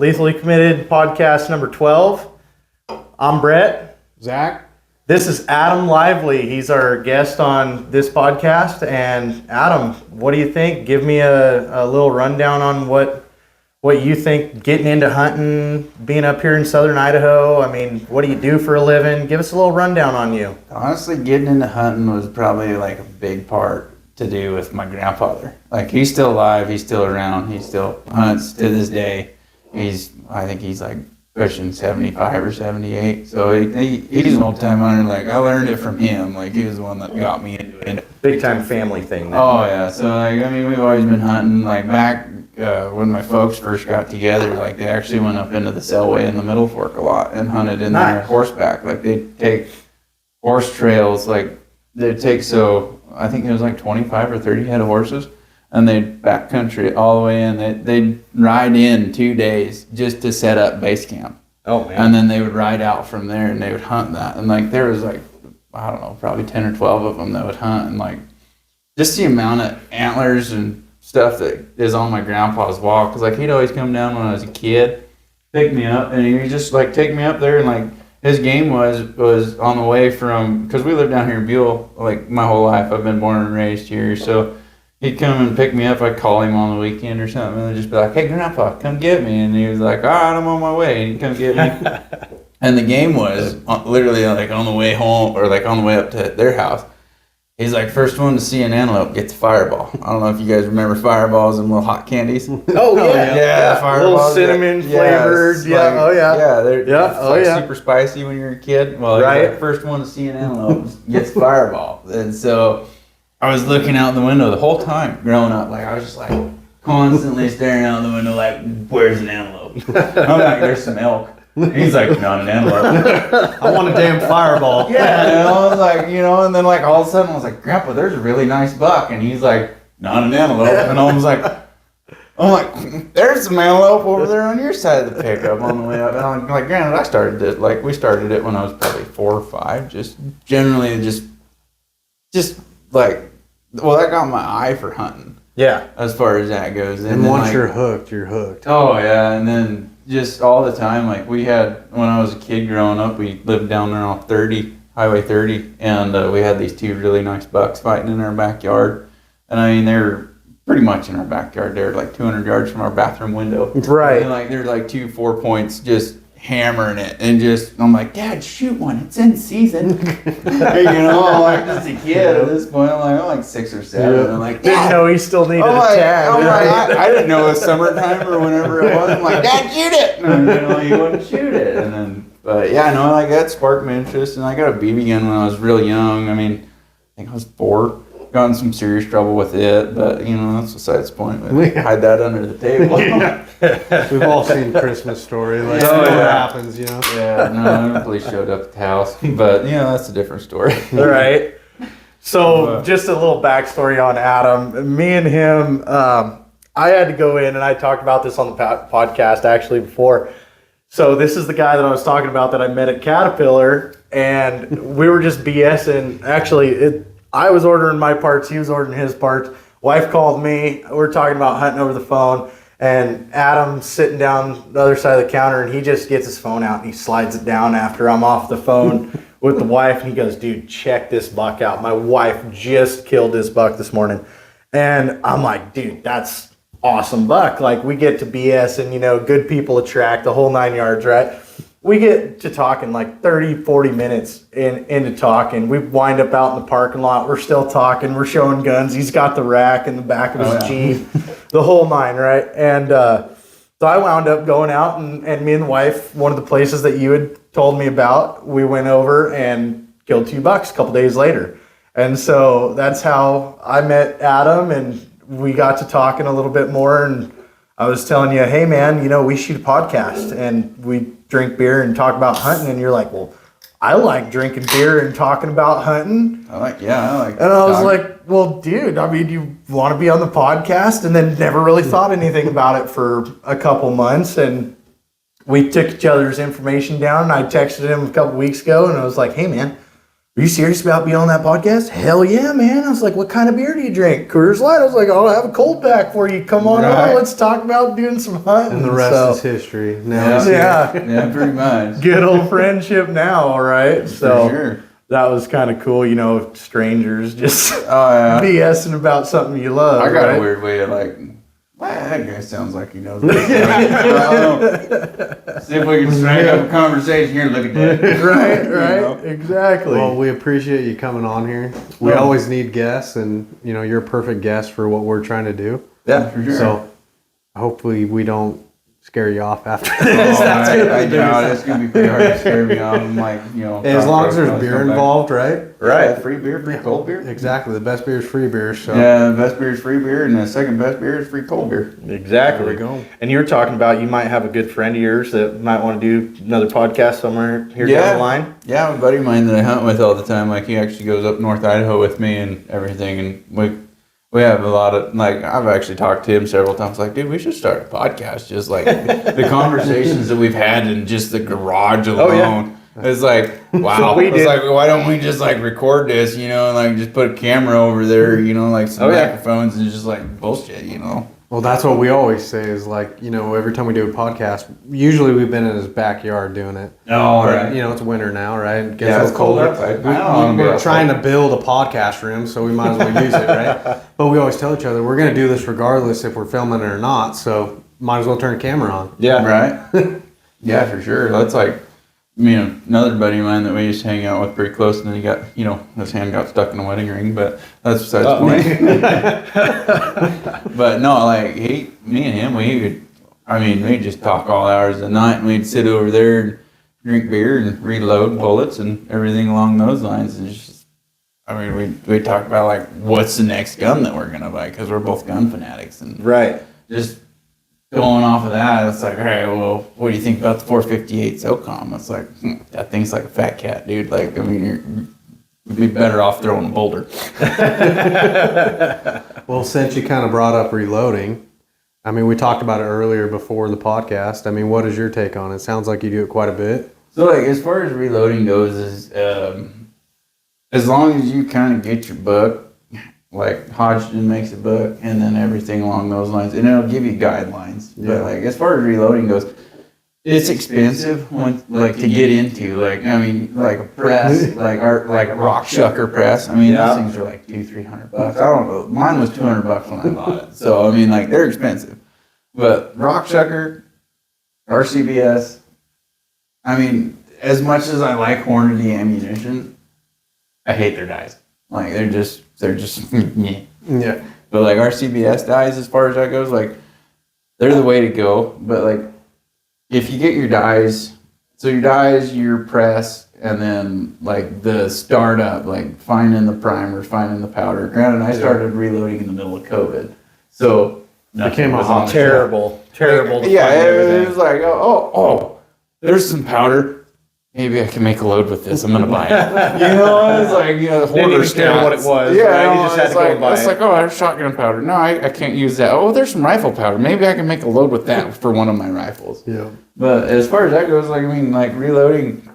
Lethally Committed podcast number 12. I'm Brett. Zach. This is Adam Lively. He's our guest on this podcast. And Adam, what do you think? Give me a little rundown on what you think getting into hunting, being up here in southern Idaho. I mean, what do you do for a living? Give us a little rundown on you. Honestly, getting into hunting was probably like a big part to do with my grandfather. Like, he's still alive, he's still around, he still hunts to this day. I think he's like pushing 75 or 78. So he's an old time hunter. Like, I learned it from him. Like, he was the one that got me into it. Big time family thing. Then. Oh yeah. So like, I mean, we've always been hunting. Like back when my folks first got together, like they actually went up into the Selway in the Middle Fork a lot and hunted in there horseback. Like they'd take horse trails. Like they'd take I think it was like 25 or 30 head of horses. And they'd backcountry it all the way in. They'd ride in 2 days just to set up base camp. Oh, man. And then they would ride out from there and they would hunt that. And like there was like, I don't know, probably 10 or 12 of them that would hunt. And like just the amount of antlers and stuff that is on my grandpa's wall. Because like he'd always come down when I was a kid, pick me up, and he'd just like take me up there. And like his game was on the way from, because we lived down here in Buell like my whole life. I've been born and raised here. So he'd come and pick me up. I'd call him on the weekend or something, and I'd just be like, "Hey, Grandpa, come get me." And he was like, "All right, I'm on my way." And he'd come get me. And the game was literally like on the way home or like on the way up to their house. He's like, first one to see an antelope gets a fireball. I don't know if you guys remember fireballs and little hot candies. Oh, yeah. Yeah, fireballs. Little cinnamon flavored. Like, yeah, oh, yeah. Yeah, they're yeah. super spicy when you're a kid. Well, right. Like, first one to see an antelope gets a fireball. And so I was looking out the window the whole time growing up. Like, I was just like constantly staring out the window like, where's an antelope? I'm like, there's some elk. He's like, not an antelope. I want a damn fireball. Yeah, and I was like, and then like all of a sudden I was like, Grandpa, there's a really nice buck. And he's like, not an antelope. And I was like, there's some antelope over there on your side of the pickup on the way up. And I'm like, granted, we started it when I was probably 4 or 5. Just generally just like, well, that got my eye for hunting. Yeah. As far as that goes. And once like, you're hooked. Oh, yeah. And then just all the time, like we had, when I was a kid growing up, we lived down there on Highway 30, and we had these 2 really nice bucks fighting in our backyard. And I mean, they were pretty much in our backyard. They were like 200 yards from our bathroom window. Right. And like, there's like 2 4-points just hammering it, and just, I'm like, Dad, shoot one, it's in season. I'm like just a kid at this point. I'm like 6 or 7. Yeah. I'm like, didn't know he still needed a tag. I didn't know it was summertime or whenever it was. I'm like, Dad, shoot it. And he wouldn't shoot it. And then, but yeah, no, like that sparked my interest, and I got a BB gun when I was real young. I mean, I think I was 4. Got in some serious trouble with it, but that's besides the point. Hide that under the table. We've all seen Christmas Story. Like, what happens, Yeah, no, the police showed up at the house, but that's a different story. All right. So just a little backstory on Adam. Me and him, I had to go in, and I talked about this on the podcast actually before. So this is the guy that I was talking about that I met at Caterpillar, and we were just BSing. Actually, I was ordering my parts, he was ordering his parts. Wife called me, we were talking about hunting over the phone, and Adam's sitting down the other side of the counter, and he just gets his phone out and he slides it down after I'm off the phone with the wife, and he goes, dude, check this buck out. My wife just killed this buck this morning. And I'm like, dude, that's awesome buck. Like, we get to BS and, good people attract, the whole 9 yards, right? We get to talking like 30, 40 minutes into talking. We wind up out in the parking lot. We're still talking. We're showing guns. He's got the rack in the back of his Jeep, the whole 9, right? And so I wound up going out, and me and the wife, one of the places that you had told me about, we went over and killed 2 bucks a couple days later. And so that's how I met Adam, and we got to talking a little bit more. And I was telling you, hey, man, we shoot a podcast, and we drink beer and talk about hunting. And you're like, well, I like drinking beer and talking about hunting. I like. And I was like, well, dude, I mean, you want to be on the podcast? And then never really thought anything about it for a couple months. And we took each other's information down, and I texted him a couple weeks ago, and I was like, hey, man, are you serious about being on that podcast? Hell yeah, man. I was like, what kind of beer do you drink? Coors Light. I was like, I'll have a cold pack for you. Come on Right. over. Let's talk about doing some hunting. And the rest So, is history. Now he's yeah. Yeah, pretty much. Good old friendship now, all right? So For sure. that was kind of cool, strangers just Oh yeah. BSing about something you love. I got right? a weird way of like, wow, that guy sounds like he knows. What he's doing. I don't know. See if we can strike up a conversation here. Look at that. Right, You right, know? exactly. Well, we appreciate you coming on here. We Well- always need guests, and you're a perfect guest for what we're trying to do. Yeah, for sure. So hopefully we don't scare you off after Oh, this. I doubt it's gonna be pretty hard to scare me off. I'm like, As long as there's I'll beer come back. involved, right? Right. Yeah, free beer, free cold beer. Exactly. The best beer is free beer. So Yeah, the best beer is free beer, and the second best beer is free cold beer. Exactly. There we go. And you were talking about you might have a good friend of yours that might want to do another podcast somewhere here down the line. Yeah, a buddy of mine that I hunt with all the time, like he actually goes up North Idaho with me and everything, and we have a lot of, like, I've actually talked to him several times, like, dude, we should start a podcast, just like the conversations that we've had in just the garage alone. Oh, yeah. It's like, wow. We It's did. like, why don't we just like record this, and like just put a camera over there, like some Oh, yeah. microphones and just like bullshit. Well, that's what we always say is like, every time we do a podcast, usually we've been in his backyard doing it. Oh, But, it's winter now, right? It gets Yeah, a it's little cold colder. outside. I don't wanna be We're outside. trying to build a podcast room, so we might as well use it, right? But we always tell each other, we're going to do this regardless if we're filming it or not, so might as well turn the camera on. Yeah. Right? Yeah, for sure. That's like, another buddy of mine that we used to hang out with pretty close, and then he got, his hand got stuck in a wedding ring, but that's besides the point. But no, like, me and him, we'd just talk all hours of the night, and we'd sit over there and drink beer and reload bullets and everything along those lines. And it's just, we talk about, like, what's the next gun that we're going to buy, because we're both gun fanatics, and Right. just going off of that, it's like, all right, well, what do you think about the 458 SOCOM? It's like, that thing's like a fat cat, dude. Like, you'd be better off throwing a boulder. Well, since you kind of brought up reloading, we talked about it earlier before the podcast. What is your take on it? Sounds like you do it quite a bit. So, like, as far as reloading goes, is as long as you kind of get your book, like Hodgson makes a book, and then everything along those lines, and it'll give you guidelines. Yeah. But like, as far as reloading goes, it's expensive to get into. Like, like a press, like a rock shucker press. Yeah. Those things are like $200-300. I don't know. Mine was $200 when I bought it. So like, they're expensive. But rock shucker, RCBS. As much as I like Hornady ammunition, I hate their dies. Like, they're just yeah. Yeah. But like RCBS dies, as far as that goes, like, they're the way to go. But like, if you get your dies, your press, and then like the startup, like finding the primer, finding the powder. Granted, I started reloading in the middle of COVID, so Became a was hot on the Terrible. Terrible. to yeah, find it everything. was like, oh, there's some powder. Maybe I can make a load with this. I'm gonna buy it. It's like, the Didn't hoarder even care what it stats. was, Yeah, right? You just had it's to go like, buy it's it. like, oh, there's shotgun powder. No, I can't use that. Oh, there's some rifle powder. Maybe I can make a load with that for one of my rifles. Yeah. But as far as that goes, like reloading,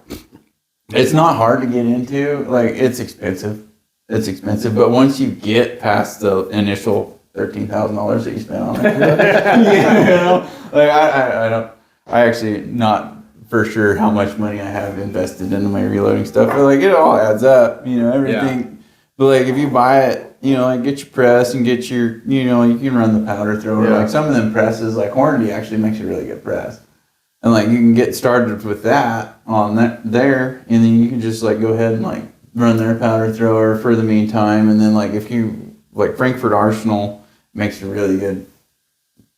it's not hard to get into. Like, it's expensive. But once you get past the initial $13,000 that you spent on it, like I actually not for sure how much money I have invested into my reloading stuff, but like, it all adds up, everything. Yeah. But like, if you buy it, like, get your press and get your, you can run the powder thrower. Yeah. Like, some of them presses, like Hornady actually makes a really good press. And like, you can get started with that on that there, and then you can just like go ahead and like run their powder thrower for the meantime. And then like, if you like, Frankfurt Arsenal makes a really good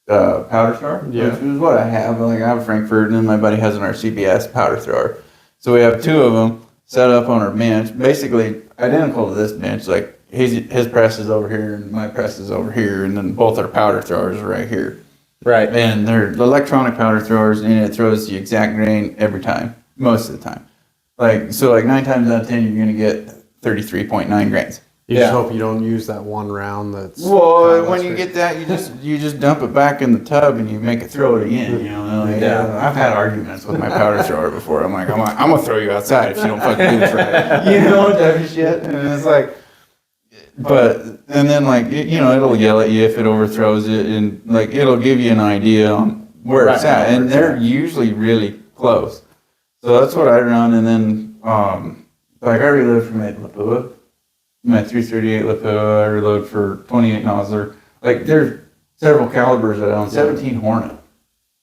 powder thrower, Yeah. which is what I have. Like, I have a Frankfurt, and then my buddy has an RCBS powder thrower. So we have two of them set up on our bench, basically identical to this bench. Like, his press is over here, and my press is over here, and then both our powder throwers are right here. Right. And they're electronic powder throwers, and it throws the exact grain every time, most of the time. Like, so like 9 times out of 10, you're gonna get 33.9 grains. You Yeah. just hope you don't use that one round that's. Well, when you get that, you just dump it back in the tub and you make it throw it again. You know, like, I've had arguments with my powder thrower before. I'm gonna throw you outside if you don't fucking do this right. You know, type of shit. And it's like, and then like it'll yell at you if it overthrows it, and like it'll give you an idea on where it's at, and they're usually really close. So that's what I run, and then like I reload from my Lapua. My 338 Lapua, I reload for 28 Nosler. Like there's several calibers that I own. 17 Hornet.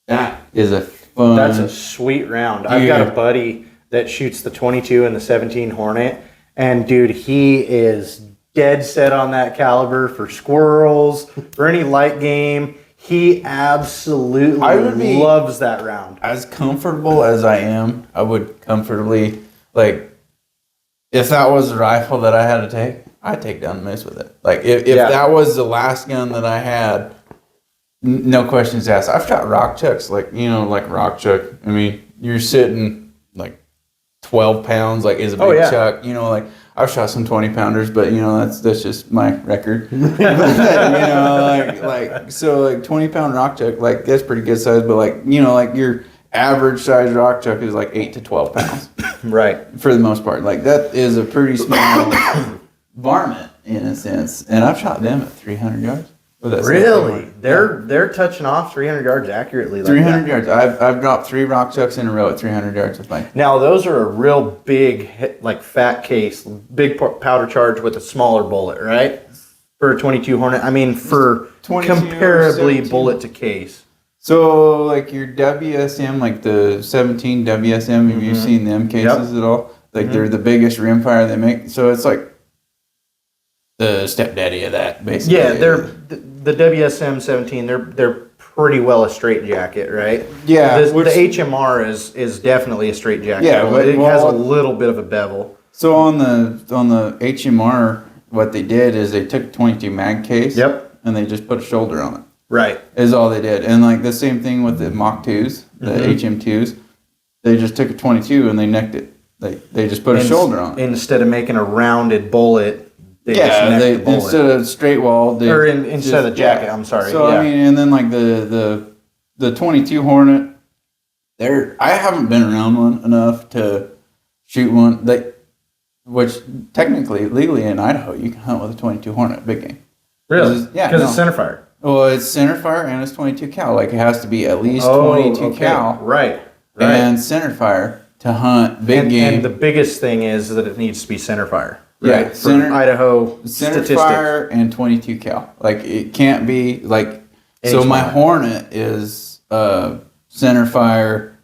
That is a fun. That's a sweet round. I've got a buddy that shoots the 22 and the 17 Hornet, and dude, he is dead set on that caliber for squirrels, for any light game. He absolutely loves that round. As comfortable as I am, I would comfortably like. If that was the rifle that I had to take, I'd take down the moose with it. Like if that was the last gun that I had, no questions asked. I've shot rock chucks, like rock chuck. I mean, you're sitting like 12 pounds, like is a big chuck. Like I've shot some 20 pounders, but that's just my record. So 20 pound rock chuck, like that's pretty good size, but like your average size rock chuck is like 8 to 12 pounds. Right. For the most part. Like that is a pretty small varmint in a sense. And I've shot them at 300 yards. Really? They're touching off 300 yards accurately. Like 300 yards. I've dropped 3 rock chucks in a row at 300 yards with mine. Now those are a real big, like fat case, big powder charge with a smaller bullet, right? For a 22 Hornet. I mean, for comparably bullet to case. So, like your WSM, like the 17 WSM, have you seen them cases at all? Like they're the biggest rimfire they make. So it's like the stepdaddy of that, basically. Yeah, the WSM 17. They're pretty well a straight jacket, right? Yeah. The HMR is definitely a straight jacket. Yeah, but it has a little bit of a bevel. So on the HMR, what they did is they took a 22 mag case. Yep. And they just put a shoulder on it. Right. Is all they did. And like the same thing with the Mach 2s, the HM2s. They just took a 22 and they necked it. They just put a shoulder on it. Instead of making a rounded bullet, they just necked the bullet. Instead of straight wall, instead of the jacket, I'm sorry. So I mean, and then like the 22 Hornet, I haven't been around one enough to shoot one. Which technically, legally in Idaho, you can hunt with a 22 Hornet, big game. Really? Because it's centerfire. Well, it's centerfire and it's 22 cal. Like it has to be at least 22 cal. Right. And centerfire to hunt big game. And the biggest thing is that it needs to be centerfire. Right. Yeah, Idaho centerfire and 22 cal. Like it can't be like. So my Hornet is centerfire.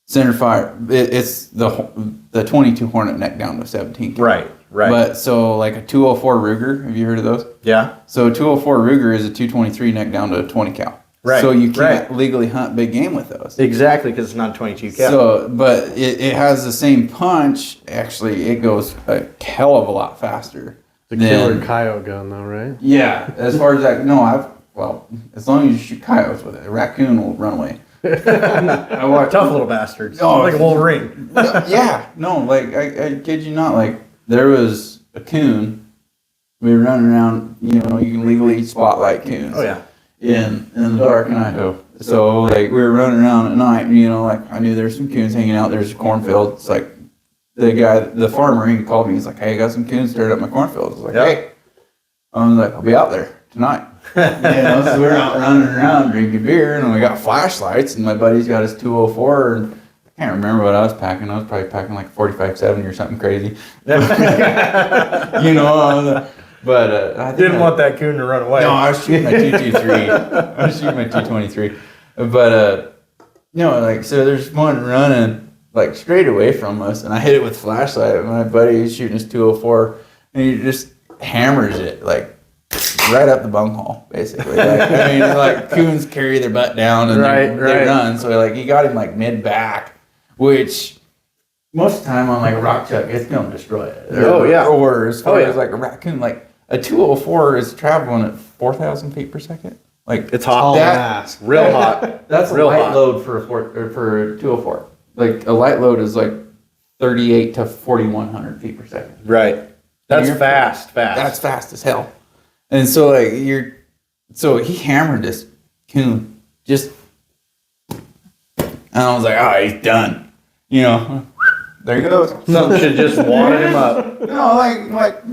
It's the 22 Hornet neck down to 17 cal. Right. But so like a 204 Ruger, have you heard of those? Yeah. So a 204 Ruger is a 223 neck down to a 20 cal. Right. So you can't legally hunt big game with those. Exactly, because it's not a 22 cal. So, but it has the same punch. Actually, it goes a hell of a lot faster. The killer coyote gun, though, right? Yeah. As far as that, as long as you shoot coyotes with it, a raccoon will run away. Tough little bastards. Oh, like a Wolverine. Yeah. No, like I kid you not. Like there was a coon. We were running around. You can legally spotlight coons. Oh yeah. In the dark in Idaho. So like we were running around at night, and like I knew there was some coons hanging out. There's a cornfield. It's like the farmer, he called me. He's like, "Hey, I got some coons stirred up my cornfield." I was like, "Hey," I was like, "I'll be out there tonight." So we're out running around drinking beer, and we got flashlights, and my buddy's got his 204, and I can't remember what I was packing. I was probably packing like 45-70 or something crazy. But I didn't want that coon to run away. No, I was shooting my 223. I was shooting my 223. But so there's one running like straight away from us, and I hit it with flashlight. And my buddy is shooting his 204, and he just hammers it like right up the bunghole, basically. Like coons carry their butt down and they run. So like he got him like mid back, which most of the time on like a rock chuck, it's gonna destroy it. Or as far as like a raccoon, like a 204 is traveling at 4,000 feet per second. Like it's hot. Real hot. That's a light load for a 204. Like a light load is like 38 to 4,100 feet per second. Right. That's You're- fast. That's fast as hell. And so like so he hammered this coon just, and I was like, oh, he's done. You know, there he goes. Something should just wadded him up. No, like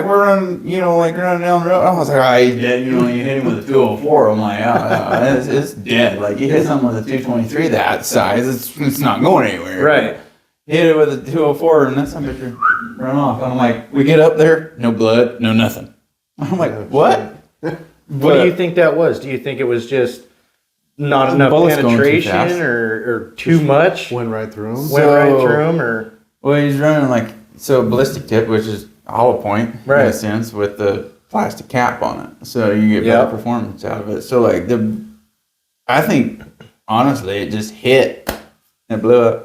we're running, you know, like running down the road. I was like, ah, he's dead. You know, you hit him with a 204. I'm like, it's dead. Like you hit someone with a 223 that size, it's not going anywhere. Right. Hit it with a 204, and that's some bitch run off. And I'm like, we get up there, no blood, no nothing. I'm like, what? What do you think that was? Do you think it was just not enough bullets going too penetration fast. or too much? Went right through him. Went right through him, or Well, he's running like ballistic tip, which is hollow point in Right. a sense with the plastic cap on it, so you get Yep. better performance out of it. So like I think honestly, it just hit and blew up.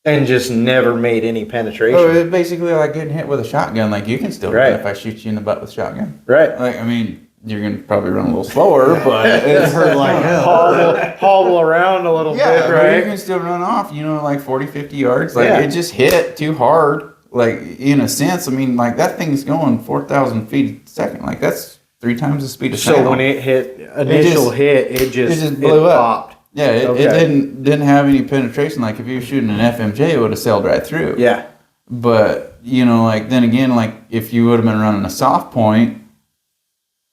and just never made any penetration. Oh, it's basically like getting hit with a shotgun. Like you can still do Right. it if I shoot you in the butt with a shotgun. Right. Like I mean, you're gonna probably run a little slower, but it's hurt like hell. Hobble around a little Yeah, bit, but you right? can still run off, you know, like 40, 50 yards. Like, Yeah. it just hit too hard. Like, in a sense, I mean, like, that thing's going 4,000 feet a second. Like, that's 3 times the speed of So sound. when it hit initial hit, it just blew up. popped. Yeah, it Okay. didn't have any penetration. Like, if you were shooting an FMJ, it would have sailed right through. Yeah. But, you know, like, then again, like, if you would have been running a soft point,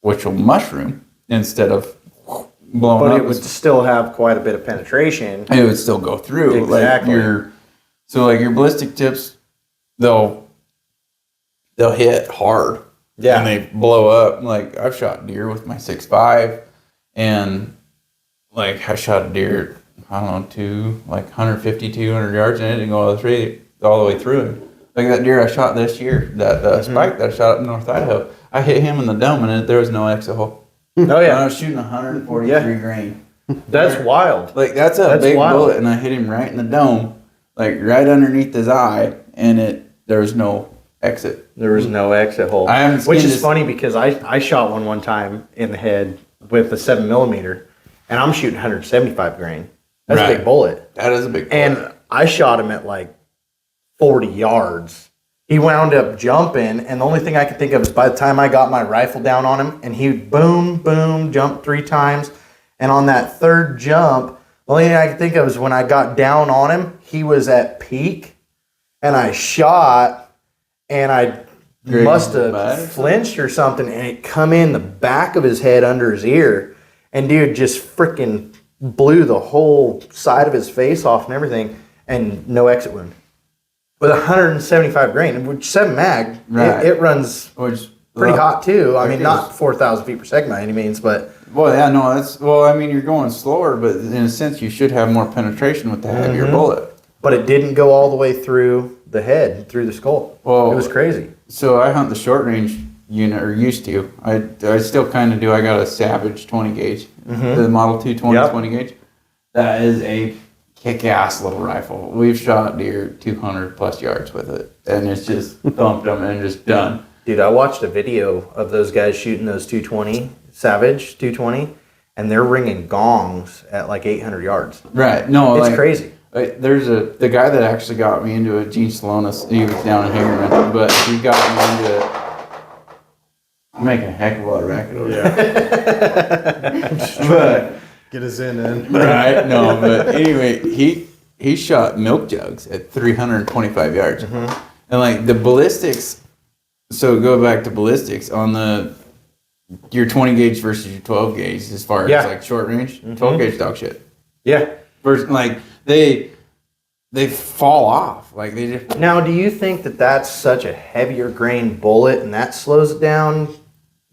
which will mushroom instead of blowing But up, it would still have quite a bit of penetration. it would still go through. Exactly. Like your ballistic tips, they'll hit hard. Yeah. And they blow up. Like I've shot deer with my 6.5, and like I shot a deer, I don't know, 150, 200 yards, and it didn't go all the way through him. Like that deer I shot this year, that spike that I shot up in North Idaho, I hit him in the dome, and there was no exit hole. Oh And I yeah. was shooting 143 Yeah. grain. That's wild. Like that's a That's big wild. bullet, and I hit him right in the dome, like right underneath his eye, and there was no exit. There was no exit hole. I haven't Which seen is this- funny because I shot one time in the head with a 7mm, and I'm shooting 175 grain. That's a Right. big bullet. That is a big bullet. And I shot him at like 40 yards. He wound up jumping, and the only thing I could think of is by the time I got my rifle down on him, and he boom, boom, jumped 3 times. And on that third jump, the only thing I could think of is when I got down on him, he was at peak, and I shot, and I Grabbed must his butt? have flinched or something, and it come in the back of his head under his ear, and dude just freaking blew the whole side of his face off and everything, and no exit wound. With 175 grain, which 7 mag, Right. it runs Which pretty hot too. I mean, it not 4,000 feet per second by any means, but Well, yeah, no, I mean, you're going slower, but in a sense, you should have more penetration with the heavier Mm-hmm. bullet. it didn't go all the way through the head, through the skull. Well, it was crazy. So I hunt the short range unit, or used to. I still kind of do. I got a Savage 20 gauge, the Model 220 Yep. 20 gauge. That is a kick-ass little rifle. We've shot deer 200 plus yards with it, and it's just thumped them and just done. Dude, I watched a video of those guys shooting those 220, Savage 220, and they're ringing gongs at like 800 yards. Right? No, It's like, crazy. There's the guy that actually got me into it, Gene Salonis. He was down in Hagerman, but he got me into it. I'm making a heck of a lot of racket over there. But Get us in. right, no, but anyway, he shot milk jugs at 325 yards, and like the ballistics. So go back to ballistics on your 20 gauge versus your 12 gauge as far Yeah. as like short range. 12 gauge dog shit. Yeah. Versus like they fall off. Like they just Now, do you think that that's such a heavier grain bullet and that slows it down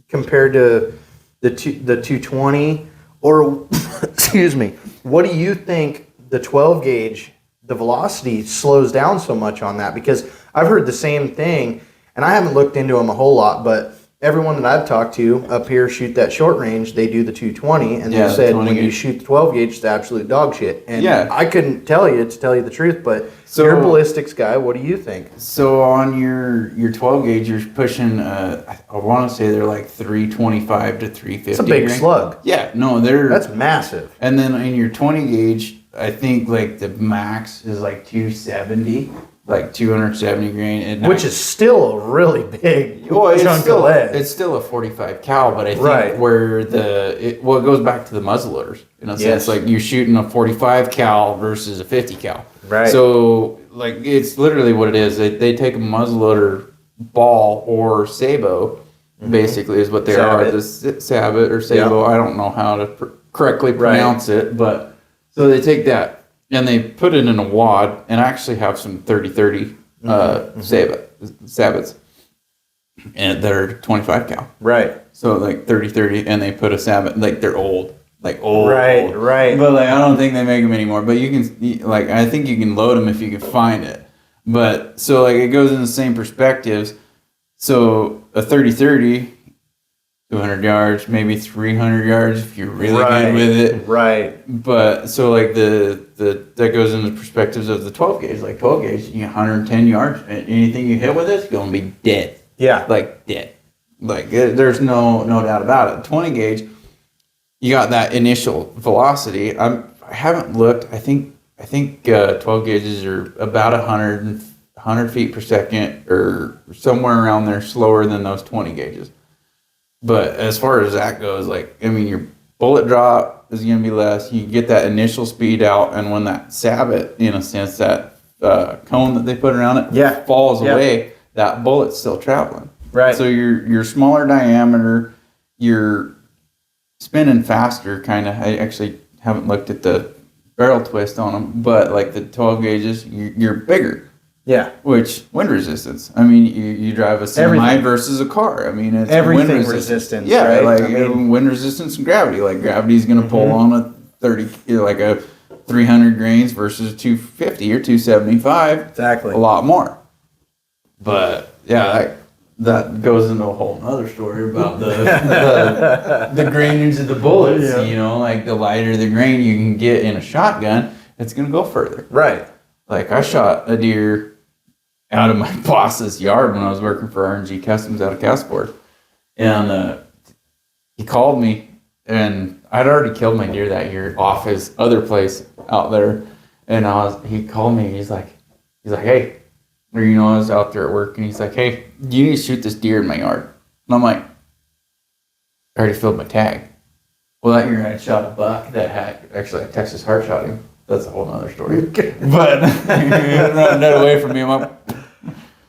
compared to the 220? Or, excuse me, what do you think the 12 gauge, the velocity slows down so much on that? Because I've heard the same thing, and I haven't looked into them a whole lot, but everyone that I've talked to up here shoot that short range, they do the 220, and Yeah, they the said 20 when you gauge. shoot the 12 gauge, it's absolute dog shit. And Yeah. I couldn't tell you the truth, but So- you're a ballistics guy. What do you think? So on your 12 gauge, you're pushing. I want to say they're like 325 to 350. It's a big grain. slug. Yeah, no, they're. That's massive. And then in your 20 gauge, I think like the max is like 270. like 270 grain. And Which is still a really big well, chunk of lead. it's still a 45 cal, but I think Right. where it goes back to the muzzleloaders in a sense, Yes. like you're shooting a 45 cal versus a 50 cal. Right. So like it's literally what it is. They take a muzzleloader ball or sabot, basically is what they are. Sabot. The sabot or sabot. I don't know how to correctly pronounce it, but so they take that and they put it in a wad, and I actually have some 30-30 sabots, and they're 25 cal. Right. So like 30-30, and they put a sabot, like they're old. Like old, Right, right. But like I don't think they make them anymore. But you can like I think you can load them if you can find it. But so like it goes in the same perspectives. So a 30-30, 200 yards, maybe 300 yards if you're really good with it. Right. But so like the that goes into perspectives of the 12 gauge. Like 12 gauge, you get 110 yards, and anything you hit with it's gonna be dead. Yeah. Like dead. Like there's no doubt about it. 20 gauge, you got that initial velocity. I haven't looked. I think 12 gauges are about 100 feet per second or somewhere around there, slower than those 20 gauges. But as far as that goes, like I mean, your bullet drop is going to be less. You get that initial speed out, and when that sabot, in a sense, that cone that they put around it, falls away, that bullet's still traveling. Right. So your smaller diameter, you're spinning faster, kind of. I actually haven't looked at the barrel twist on them, but like the 12 gauges, you're bigger. Yeah. Which wind resistance? I mean, you drive a semi Everything. versus a car. I mean, it's Everything wind resistance, Yeah, right? like I mean- wind resistance and gravity. Like gravity's going to pull on a 30, like a 300 grains versus 250 or 275. Exactly. A lot more. But yeah, that goes into a whole other story about the grainage of the bullets. Yeah. You know, like the lighter the grain you can get in a shotgun, it's going to go further. Right. Like I shot a deer out of my boss's yard when I was working for RNG Customs out of Castleport, and he called me, and I'd already killed my deer that year off his other place out there, and he called me. He's like, hey, or you know, I was out there at work, and he's like, hey, you need to shoot this deer in my yard, and I'm like, I already filled my tag. Well, that year I had shot a buck that had actually a Texas Heart shot him. That's a whole other story. But running that away from me,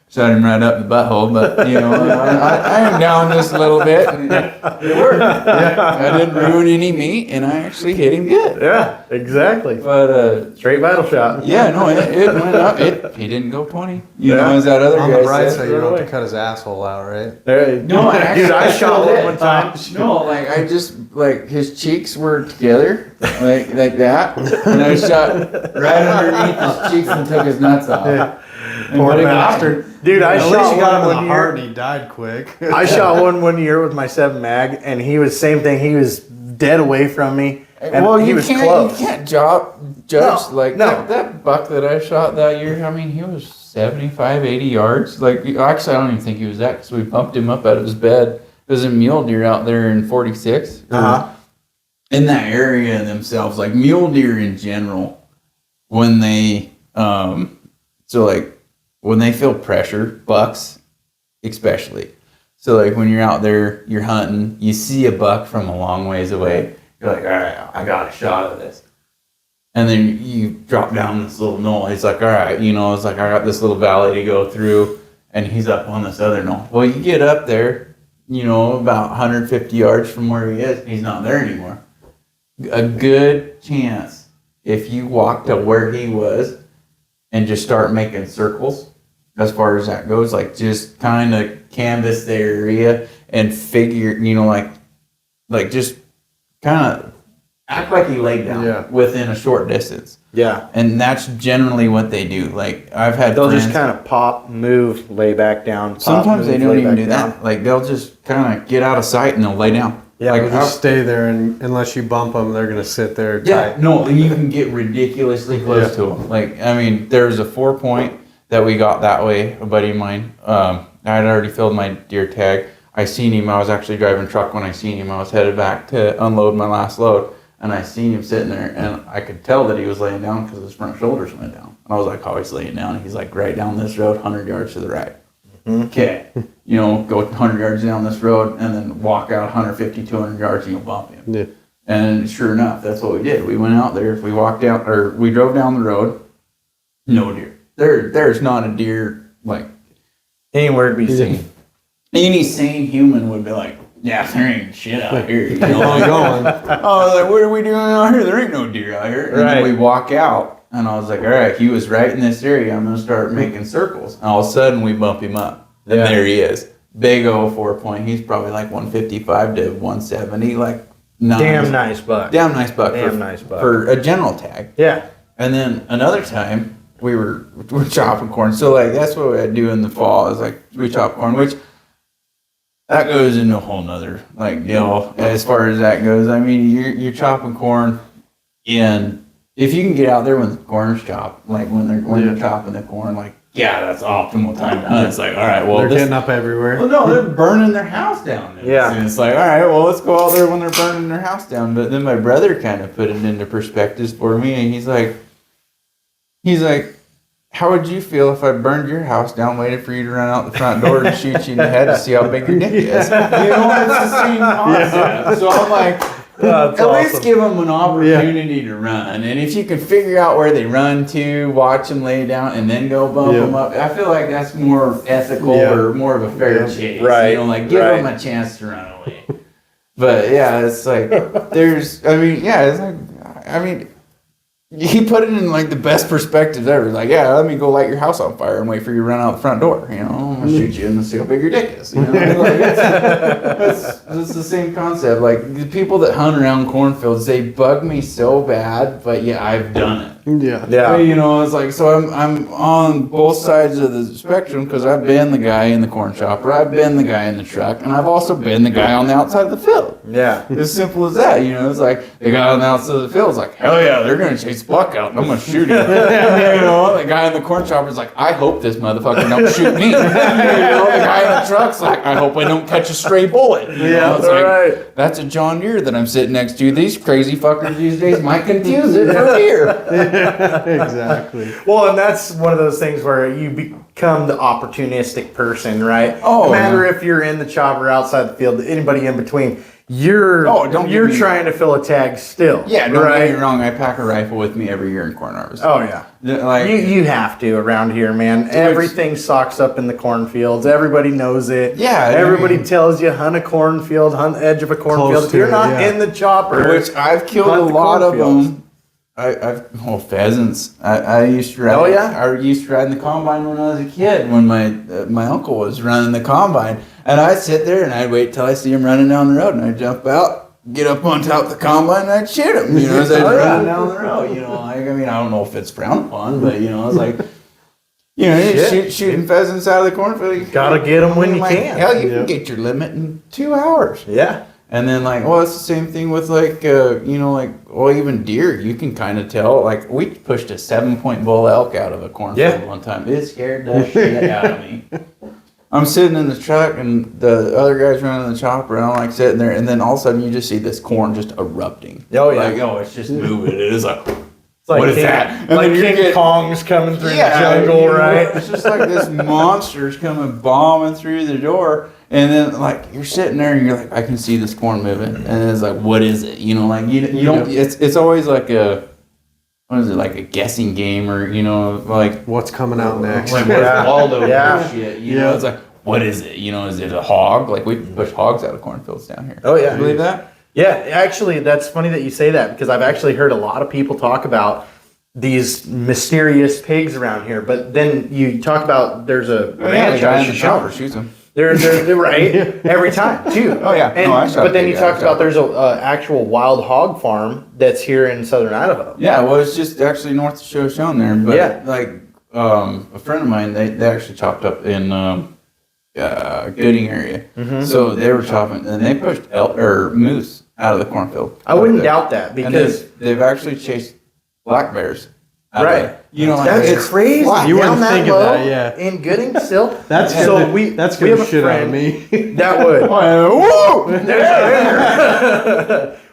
shot him right up the butthole. But you know, I am down just a little bit, and it worked. Yeah. I didn't ruin any meat, and I actually hit him good. Yeah, exactly. But Straight battle shot. yeah, no, it went up. He didn't go 20. You know, Yeah. as that other On guy the bright said. side, you don't have away. to cut his asshole out, right? There, No, dude, I shot feel one it. time. No, like I just like his cheeks were together, like that, and I shot right underneath his cheeks and took his nuts off. And Poor what a guy. bastard. Dude, I At least shot you got him one in the year. heart and he died quick. I shot one year with my 7 mag, and he was same thing. He was dead away from me, and Well, he you was can't close. you can't judge No, like no. that buck that I shot that year. I mean, he was 75, 80 yards. Like actually, I don't even think he was that because we pumped him up out of his bed. It was a mule deer out there in 46. Uh-huh. In that area themselves, like mule deer in general, when they when they feel pressure, bucks especially. So like when you're out there, you're hunting, you see a buck from a long ways away, you're like, all right, I got a shot of this. And then you drop down this little knoll. He's like, all right, you know, it's like I got this little valley to go through, and he's up on this other knoll. Well, you get up there, you know, about 150 yards from where he is, he's not there anymore. A good chance if you walk to where he was and just start making circles as far as that goes, like just kind of canvas the area and figure, you know, like just kind of act like he laid down within a short distance. Yeah. And that's generally what they do. Like I've had They'll friends, just kind of pop, move, lay back down. Pop, sometimes they move, don't lay even back do down. that. Like they'll just kind of get out of sight and they'll lay down. Yeah, like They'll just stay there, and unless you bump them, they're gonna sit there. yeah, tight. no, and you can get ridiculously close to them. Like, I mean, there's a 4-point that we got that way. A buddy of mine, I had already filled my deer tag. I seen him. I was actually driving truck when I seen him. I was headed back to unload my last load, and I seen him sitting there, and I could tell that he was laying down because his front shoulders went down. I was like, oh, he's laying down. He's like, right down this road, 100 yards to the right. Okay. Go 100 yards down this road and then walk out 150, 200 yards and you'll bump him. Yeah. And sure enough, that's what we did. We went out there, we walked out, or we drove down the road, no deer. There's not a deer, like, Anywhere to be seen. any sane human would be like, yeah, there ain't shit out here. You know, Going, going. I was like, what are we doing out here? There ain't no deer out here. And Right. then we walk out, and I was like, all right, he was right in this area. I'm going to start making circles. And all of a sudden, we bump him up. And Yeah. there he is. Big old 4-point. He's probably like 155 to 170. Like, Damn nice buck. Damn nice buck. Damn nice buck. For a general tag. Yeah. And then another time, we're chopping corn. So, like, that's what I do in the fall is, like, we chop corn, which that goes into a whole nother, like, deal as far as that goes. I mean, you're chopping corn, and if you can get out there when the corn's chopped, like, when they're chopping the corn, like, yeah, that's optimal time to hunt. It's like, all right, well, They're getting up everywhere. well, no, they're burning their house down. Yeah. And it's like, all right, well, let's go out there when they're burning their house down. But then my brother kind of put it into perspective for me, and he's like, how would you feel if I burned your house down, waited for you to run out the front door and shoot you in the head to see how big your dick is? You know, it's the same concept. So I'm like, That's at least awesome. give them an opportunity to run. And if you can figure out where they run to, watch them lay down, and then go bump Yeah. them up, I feel like that's more ethical Yeah. or more of a fair chase. Right, You know, like give right. them a chance to run away. But yeah, it's like, he put it in like the best perspectives ever. Like, yeah, let me go light your house on fire and wait for you to run out the front door. You know, I'm gonna shoot you and see how big your dick is. You know, like, it's the same concept. Like the people that hunt around cornfields, they bug me so bad, but yeah, I've done it. Yeah. Yeah. You know, it's like, so I'm on both sides of the spectrum because I've been the guy in the corn chopper, I've been the guy in the truck, and I've also been the guy on the outside of the field. Yeah. As simple as that, you know. It's like the guy on the outside of the field is like, hell yeah, they're gonna chase the buck out, and I'm gonna shoot him. You know, the guy in the corn chopper is like, I hope this motherfucker don't shoot me. You know, the guy in the truck's like, I hope I don't catch a stray bullet. You know, it's like, right. that's a John Deere that I'm sitting next to. These crazy fuckers these days might confuse it for deer. Exactly. Well, and that's one of those things where you become the opportunistic person, right? Oh, no matter if you're in the chopper, outside the field, anybody in between, you're don't you're get me- trying to fill a tag still. Yeah, don't right? get me wrong. I pack a rifle with me every year in corn harvest. Oh yeah. Like, You have to around here, man. Everything socks up in the cornfields. Everybody knows it. Yeah, I Everybody mean- tells you hunt a cornfield, hunt the edge of a cornfield. Close If you're to it, not yeah. in the chopper, which I've killed Hunt a the lot of cornfields. them. Pheasants. I used to ride. Oh, yeah? I used to ride in the combine when I was a kid. When my uncle was running the combine, and I'd sit there and I'd wait till I see him running down the road, and I'd jump out, get up on top of the combine, and I'd shoot him. You know, as I'd Oh, yeah. run down the road. You know, like, I mean, I don't know if it's frowned upon, but you know, it's like. You know, shooting pheasants out of the cornfield. You Gotta get 'em when you like, can. Hell, you Yep. can get your limit in 2 hours. yeah. And then like, well, it's the same thing with like, even deer. You can kind of tell. Like, we pushed a 7-point bull elk out of a cornfield Yeah. one time. It scared the shit out of me. I'm sitting in the truck and the other guy's running the chopper, and I'm like sitting there, and then all of a sudden you just see this corn just erupting. Oh, yeah. Like, it's just moving. It is like, It's like what is King, that? And Like then you King get- Kong's coming through the you jungle, know, right? It's just like this monster's coming bombing through the door, and then like you're sitting there and you're like, I can see this corn moving, and it's like, what is it? You know, like you don't. It's always like a, what is it, like a guessing game, or you know, like What's coming out next? like Yeah. Waldo Yeah. shit. You know, it's like, what is it? You know, is it a hog? Like we push hogs out of cornfields down here. Oh, yeah. You believe that? Yeah, actually, that's funny that you say that because I've actually heard a lot of people talk about these mysterious pigs around here. But then you talk about there's a ranch out in Shoshone. shoots them. They're right every time too. Oh, yeah. And, No, I shot but then big you guys, talked about there's a actual wild hog farm that's here in southern Idaho. Yeah, well, it's just actually north of Shoshone there. But Yeah. like a friend of mine, they actually chopped up in Gooding area. Mm-hmm. So they were chopping, and they pushed elk or moose out of the cornfield. I wouldn't doubt that And because they've actually chased black bears. out of Right. there. You know, like, that's it's crazy. flat. You Down wouldn't that think of low that, yeah. in Gooding still. That's so gonna, we that's we gonna have a shit out of friend me. that would. Whoa!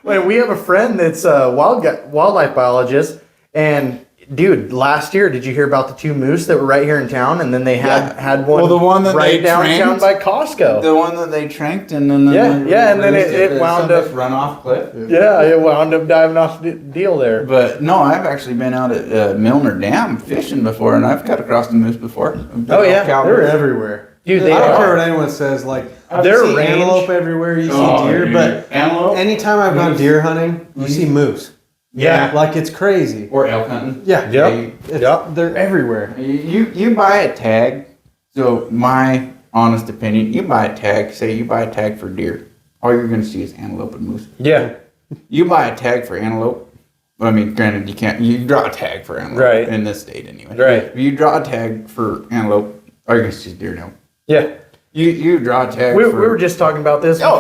Well, we have a friend that's a wildlife biologist, and dude, last year, did you hear about the 2 moose that were right here in town? And then they had one, Well, the one that right they downtown tranked? by Costco. The one that they tranked and then and then it wound up run off cliff. Yeah, it wound up diving off the deal there. But no, I've actually been out at Milner Dam fishing before, and I've cut across the moose before. Oh, yeah. They're everywhere. Dude, they I don't are. care what anyone says. Like, Their you see range- antelope everywhere. You see Oh, deer, dude. but Antelope? anytime I've gone deer hunting, you see moose. Yeah. Like it's crazy. Or elk hunting. Yeah. Yep. They're everywhere. You buy a tag. So my honest opinion, you buy a tag. Say you buy a tag for deer, all you're going to see is antelope and moose. Yeah. You buy a tag for antelope. I mean, granted, you can't. You draw a tag for antelope Right. in this state anyway. Right. If you draw a tag for antelope, all you're going to see is deer and elk. Yeah. You draw a tag. We for, were just talking about this Oh.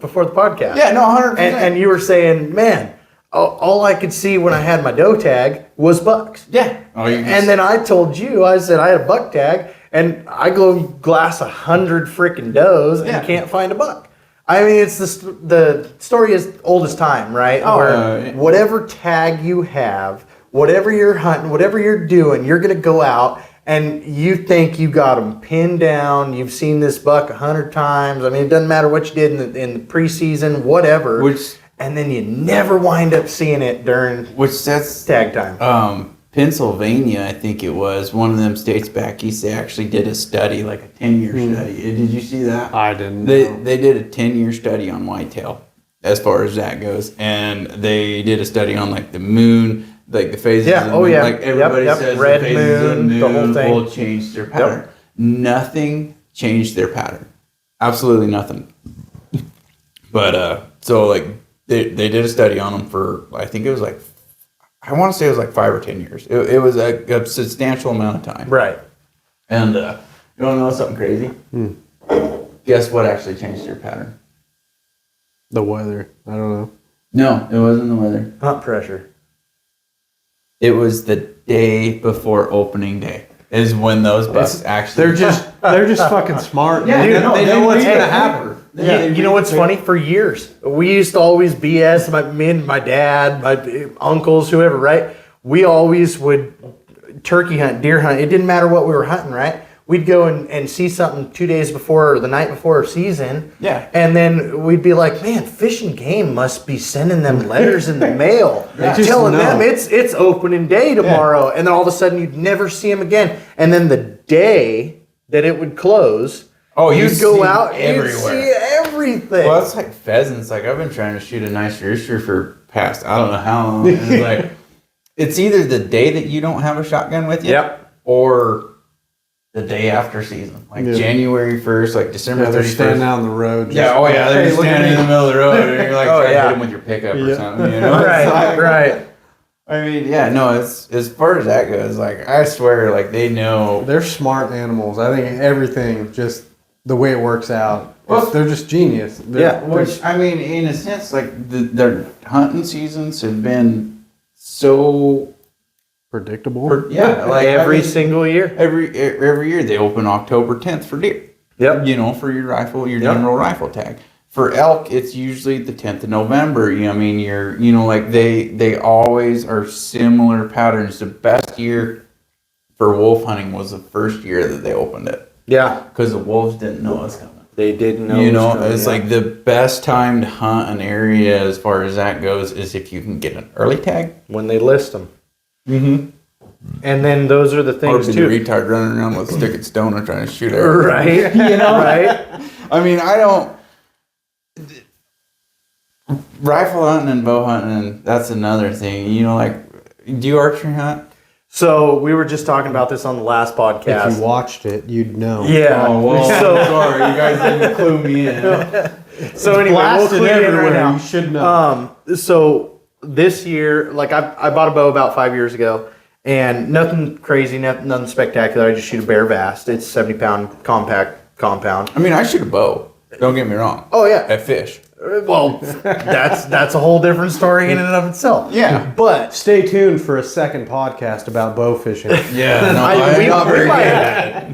before the podcast. Yeah, no, 100%. And you were saying, man, all I could see when I had my doe tag was bucks. yeah. Oh, you And then I told you, I said I had a buck tag, and I go glass 100 freaking does Yeah. and can't find a buck. I mean, it's the story is old as time, right? Oh, Where whatever tag you have, whatever you're hunting, whatever you're doing, you're gonna go out and you think you got them pinned down. You've seen this buck 100 times. I mean, it doesn't matter what you did in the preseason, whatever. And then you never wind up seeing it during which that's tag time. Pennsylvania, I think it was one of them states back east. They actually did a study, like a 10-year study. Did you see that? I didn't. They did a 10-year study on whitetail, as far as that goes, and they did a study on like the moon, like the phases. Yeah, of the oh, moon. yeah. Like everybody Yep, says, red the phases of the moon, the whole thing. will change their pattern. Nothing changed their pattern. Absolutely nothing. But so like they did a study on them for, I think it was like, I want to say it was like 5 or 10 years. It was a substantial amount of time. Right. And you want to know something crazy? Guess what actually changed their pattern? The weather. I don't know. No, it wasn't the weather. Hunt pressure. It was the day before opening day. Is when those bucks actually. They're just fucking smart. Yeah, dude. no, They they know what's read gonna the happen. Yeah, you know what's funny? For years, we used to always BS. Me and my dad, my uncles, whoever, right? We always would turkey hunt, deer hunt. It didn't matter what we were hunting, right? We'd go and see something 2 days before or the night before season. Yeah. And then we'd be like, man, Fish and Game must be sending them letters in the mail, just telling know. them it's opening day tomorrow. And then all of a sudden you'd never see them again. And then the day that it would close, Oh, you you'd see go out, everywhere. you'd see everything. Well, it's like pheasants. Like I've been trying to shoot a nice rooster for past I don't know how long. And it's like it's either the day that you don't have a shotgun with you, Yep. or the day after season, like Yeah. January 1st, like December Yeah, they're 31st. standing out on the road. Yeah, oh yeah, they're Hey, just look at standing in me. the middle of the road, and you're like Oh, trying to yeah. hit them with your pickup or Yeah. something, you know? Right, right. I mean, yeah, no, it's as far as that goes. Like I swear, like they know. They're smart animals. I think everything, just the way it works out, Well, they're just genius. Yeah. Which I mean, in a sense, like their hunting seasons have been so. Predictable. Yeah, like Every I mean, single year. every year they open October 10th for deer. Yep. You know, for your rifle, your Yep. general rifle tag. For elk, it's usually the 10th of November. You know, I mean, like they always are similar patterns. The best year for wolf hunting was the first year that they opened it Yeah. because the wolves didn't know it was coming. They didn't know. You it was know, coming, it's yeah. like the best time to hunt an area as far as that goes is if you can get an early tag. when they list them. Mm-hmm. And then those are the Or things be too. the retard running around with a stick and stone and trying to shoot everything. Right. You know, right? I mean, I don't. Rifle hunting and bow hunting, that's another thing. You know, like, do you archery hunt? So we were just talking about this on the last If podcast. you watched it, you'd know. Yeah. So sorry, you guys didn't clue me in. So anyway, we'll Blasted clue you in right everywhere. now. You should know. So this year, like I bought a bow about 5 years ago, and nothing crazy, nothing spectacular. I just shoot a Bear Vast. It's 70-pound compact compound. I mean, I shoot a bow. Don't get me wrong. Oh yeah. I fish. Well, that's a whole different story in and of itself. Yeah. But Stay tuned for a second podcast about bow fishing. Yeah. No,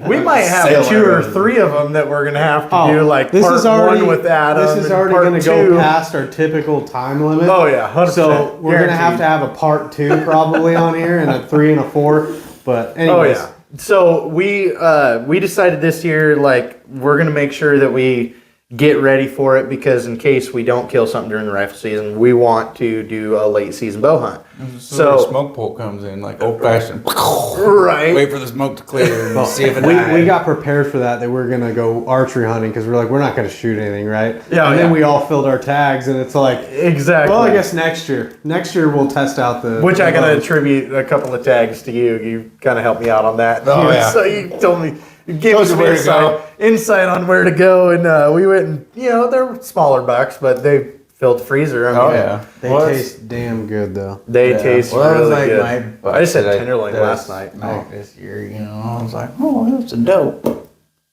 we might have Sailor. 2 or 3 of them that we're gonna have to do, like this part is already, 1 with Adam. This is and already part going to 2. go past our typical time limit. Oh yeah, 100%. So we're going to have to have a part 2 probably on here, and a 3 and a 4. But anyways, Oh yeah. So we decided this year, like, we're gonna make sure that we get ready for it, because in case we don't kill something during the rifle season, we want to do a late season bow hunt. So the smoke pole comes in like old fashioned. Right. Wait for the smoke to clear and see if it we got prepared for that we're going to go archery hunting because we're like, we're not going to shoot anything, right? Yeah, and then yeah. we all filled our tags, and it's like, Exactly. well, I guess next year we'll test out the. Which I gotta bows. attribute a couple of tags to you. You kind of helped me out on that. Oh, yeah. So you told me, you gave us you some where to go. insight on where to go, and we went and, they're smaller bucks, but they filled the freezer. I mean, Oh yeah. They Well, it's- taste damn good though. They Yeah. taste Well, that was really like good. my buck I just had that tenderloin that last I night. smoked this year, I was like, oh, that's a doe.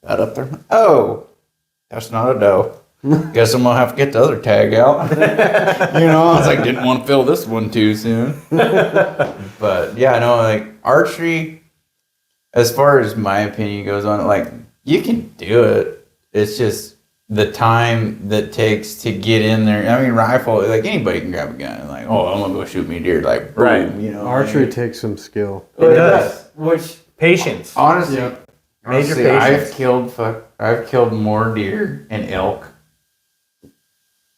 Got up there. Oh, that's not a doe. Guess I'm gonna have to get the other tag out. I was like, didn't want to fill this one too soon. But yeah, no, like archery, as far as my opinion goes on, like you can do it. It's just the time that takes to get in there. I mean, rifle, like anybody can grab a gun and like, oh, I'm gonna go shoot me a deer. Like, boom, Right. Archery takes some skill. It does. Which Patience. honestly, Yep. Major honestly, patience. I've killed more deer and elk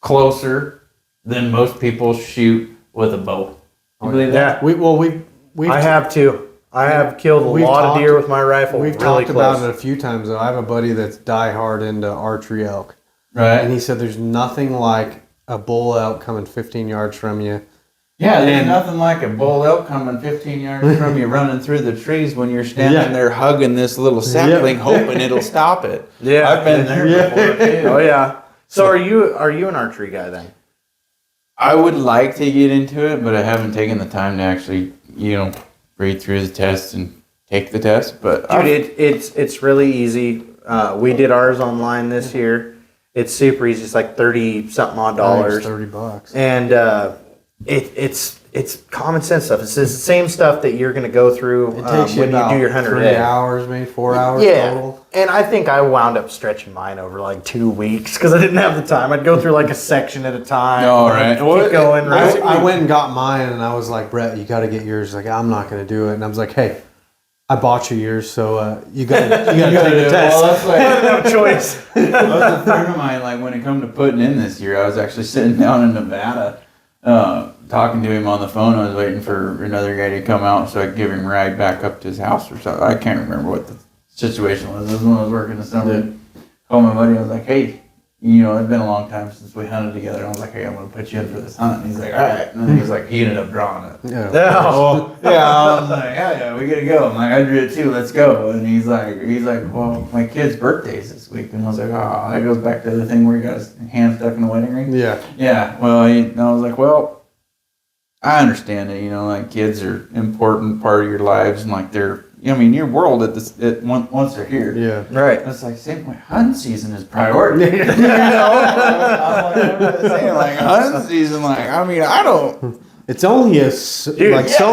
closer than most people shoot with a bow. You believe that? Yeah, We've I have too. I have killed a We've lot of talked- deer with my rifle. We've really talked close. about it a few times though. I have a buddy that's diehard into archery elk, and Right. he said there's nothing like a bull elk coming 15 yards from you. Yeah, there's And- nothing like a bull elk coming 15 yards from you running through the trees when you're standing Yeah. there hugging this little sapling, hoping it'll stop it. Yeah. I've been there Yeah. before too. Oh yeah. So are you an archery guy then? I would like to get into it, but I haven't taken the time to actually, read through the test and take the test. But Dude, it's really easy. We did ours online this year. It's super easy. It's like 30 something odd dollars, $30. and it's common sense stuff. It's the same stuff that you're going to go through It takes you when about you do your 100 3 day. hours, maybe 4 hours Yeah, total. and I think I wound up stretching mine over like 2 weeks because I didn't have the time. I'd go through like a section at a time. Oh, and right. keep Well, going. Right. I went and got mine, and I was like, Brett, you got to get yours. He's like, I'm not going to do it. And I was like, hey, I bought you yours, so you got to take the test. Well, that's I had like, no choice. that was a friend of mine. Like when it come to putting in this year, I was actually sitting down in Nevada, talking to him on the phone. I was waiting for another guy to come out so I could give him a ride back up to his house or something. I can't remember what the situation was. It was when I was working the summer. Called my buddy. I was like, hey, it's been a long time since we hunted together. And I was like, hey, I'm gonna put you in for this hunt. And he's like, all right. And then he's like, he ended up drawing it. Yeah. Yeah. Yeah, I was like, yeah, we gotta go. I'm like, I drew it too. Let's go. And he's like, well, my kid's birthday's this week. And I was like, oh, that goes back to the thing where he got his hand stuck in the wedding ring. Yeah. Yeah. Well, and I was like, well, I understand it. Like kids are important part of your lives, and like they're, your world once they're here. Yeah. Right. It's like same way. Hunting season is priority. I'm saying like hunting season. Like I don't. It's only Dude, so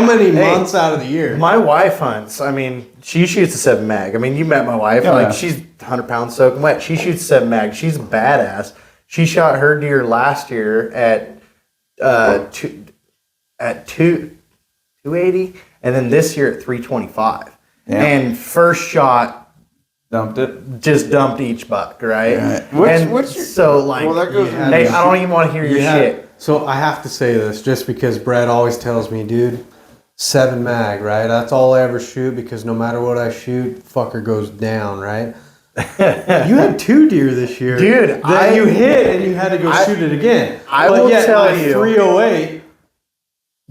many hey. months out of the year. My wife hunts. I mean, she shoots a 7 mag. I mean, you met my wife. Yeah. Like, she's 100 pounds soaking wet. She shoots 7 mag. She's badass. She shot her deer last year at 280, and then this year at 325. Yeah. And first shot Dumped it. just dumped each buck, right? Right. What's your- so like? Well, that goes you into- had- Hey, I don't even want to hear your Yeah. shit. So I have to say this just because Brett always tells me, dude, 7 mag, right? That's all I ever shoot because no matter what I shoot, fucker goes down, right? You had 2 deer this year, Dude, that you hit and you had to go shoot it again. I But will yet tell my you. 308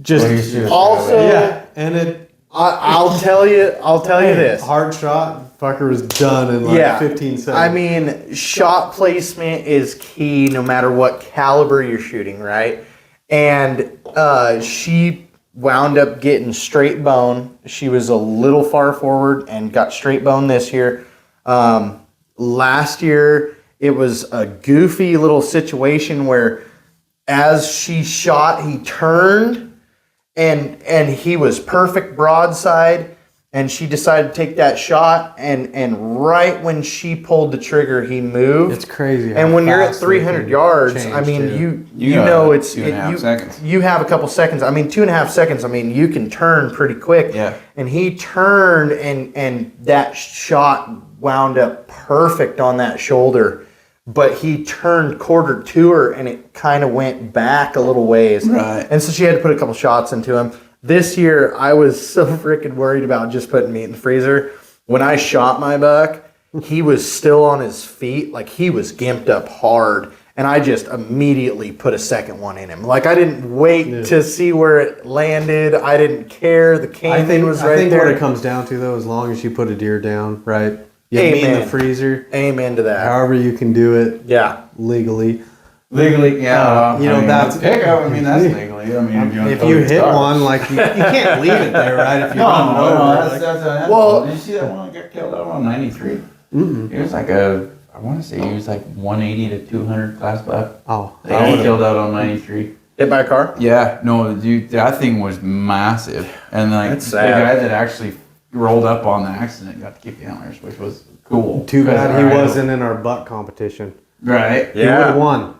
just Well, you shoot. Also, yeah, and it I'll tell you this. hard shot, fucker was done in like 15 seconds. I mean, shot placement is key no matter what caliber you're shooting, right? And she wound up getting straight bone. She was a little far forward and got straight bone this year. Last year, it was a goofy little situation where as she shot, he turned and he was perfect broadside, and she decided to take that shot, and right when she pulled the trigger, he moved. It's crazy. And how when you're at fast they 300 can yards, change, I mean, too. you got know it's 2.5 seconds. You have a couple seconds. I mean, 2.5 seconds. I mean, you can turn pretty quick. Yeah. And he turned, and that shot wound up perfect on that shoulder. But he turned quarter to her, and it kind of went back a little ways. Right. And so she had to put a couple shots into him. This year, I was so freaking worried about just putting meat in the freezer. When I shot my buck, he was still on his feet, like he was gimped up hard, and I just immediately put a second one in him. Like I didn't wait to see where it landed. I didn't care. The canyon was right I think there. what it comes down to though, as long as you put a deer down, right? You have meat in the Amen. freezer. Amen to that. However you can do it Yeah. legally. Legally, yeah. You know, that's- pickup. I mean, that's legally. I mean, If you hit one, like you can't leave it there, right? If you run it over, like- that's Well- did you see that one that got killed out on 93? It was like I want to say he was like 180 to 200 class buck. oh, They got killed out on 93. Hit by a car? Yeah, no, dude, that thing was massive, and like That's the sad. guy that actually rolled up on the accident got to keep the antlers, which was cool. too bad he 'Cause I- wasn't in our buck competition. right. He would have won.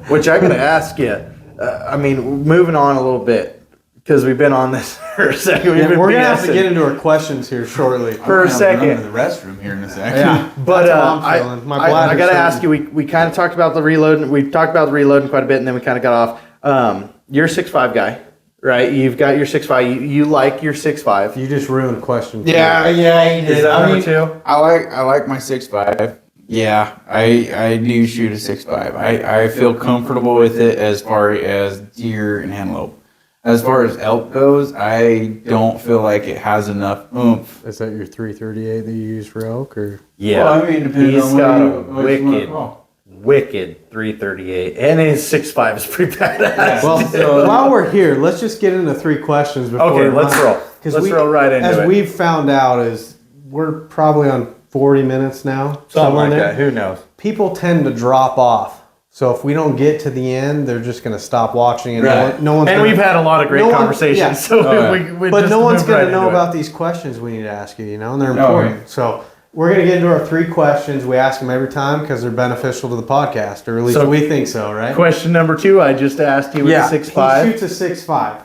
Which I gotta ask you. I mean, moving on a little bit because we've been on this for a second. We've Yeah, been we're gonna have to BSing. get into our questions here shortly. For a I'm gonna second. run to the restroom here in a second. Yeah, But that's how I'm feeling. My I bladder's gotta hurting. ask you. We kind of talked about the reloading. We talked about the reloading quite a bit, and then we kind of got off. You're a 6'5" guy, right? You've got your 6'5". You like your 6'5". You just ruined question. Yeah, he did. Is that I number mean, two? I like my 6'5". Yeah, I do shoot a 6'5". I feel comfortable with it as far as deer and antelope. As far as elk goes, I don't feel like it has enough oomph. Is that your 338 that you use for elk, or? Yeah. Well, I mean, depending He's on got a what you wanna wicked, call. wicked 338, and his 6'5" is pretty badass. Well, So- while we're here, let's just get into 3 questions before. Okay, we let's run. roll. 'Cause Let's roll right into as it. we've found out, is we're probably on 40 minutes now. Something somewhere like in there. that. Who knows? People tend to drop off. So if we don't get to the end, they're just going to stop watching, and Right. no one's. And gonna, we've had a lot of great no one- conversations, yeah. so Oh, yeah. we but just no one's move going right to know into it. about these questions we need to ask you. You know, and they're No, important. right. So we're going to get into our 3 questions. We ask them every time because they're beneficial to the podcast, or at least So- we think so, right? Question number 2, I just asked you with Yeah, the 6'5". he shoots a 6'5".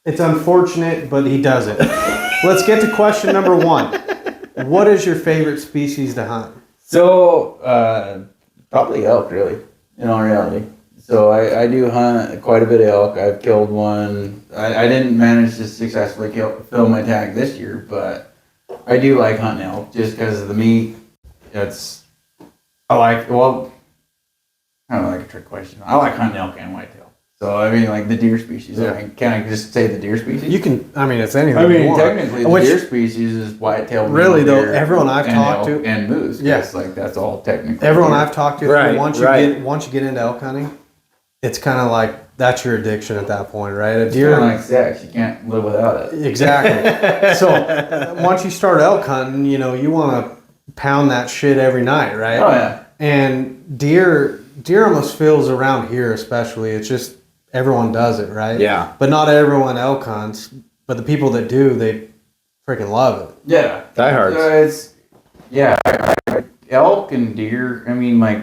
It's unfortunate, but he does it. Let's get to question number 1. What is your favorite species to hunt? So, probably elk, really, in all reality. So I do hunt quite a bit of elk. I've killed one. I didn't manage to successfully fill my tag this year, but I do like hunting elk just because of the meat. I like a trick question. I like hunting elk and whitetail. So, I mean, like the deer species. Yeah. I mean, can I just say the deer species? You can. I mean, it's anything. I you mean, want. technically, the Which- deer species is whitetail. Really, mule though, deer, everyone I've and talked elk to- and moose. Yeah. Yeah, like that's all technically. Everyone deer. I've talked to, Right, once right. you get into elk hunting, it's kind of like that's your addiction at that point, right? A It's deer, kind of like sex. You can't live without it. exactly. So once you start elk hunting, you know you want to pound that shit every night, right? Oh yeah. And deer almost feels around here, especially. It's just everyone does it, right? Yeah. But not everyone elk hunts. But the people that do, they freaking love it. Yeah. Diehards. It's elk and deer. I mean, like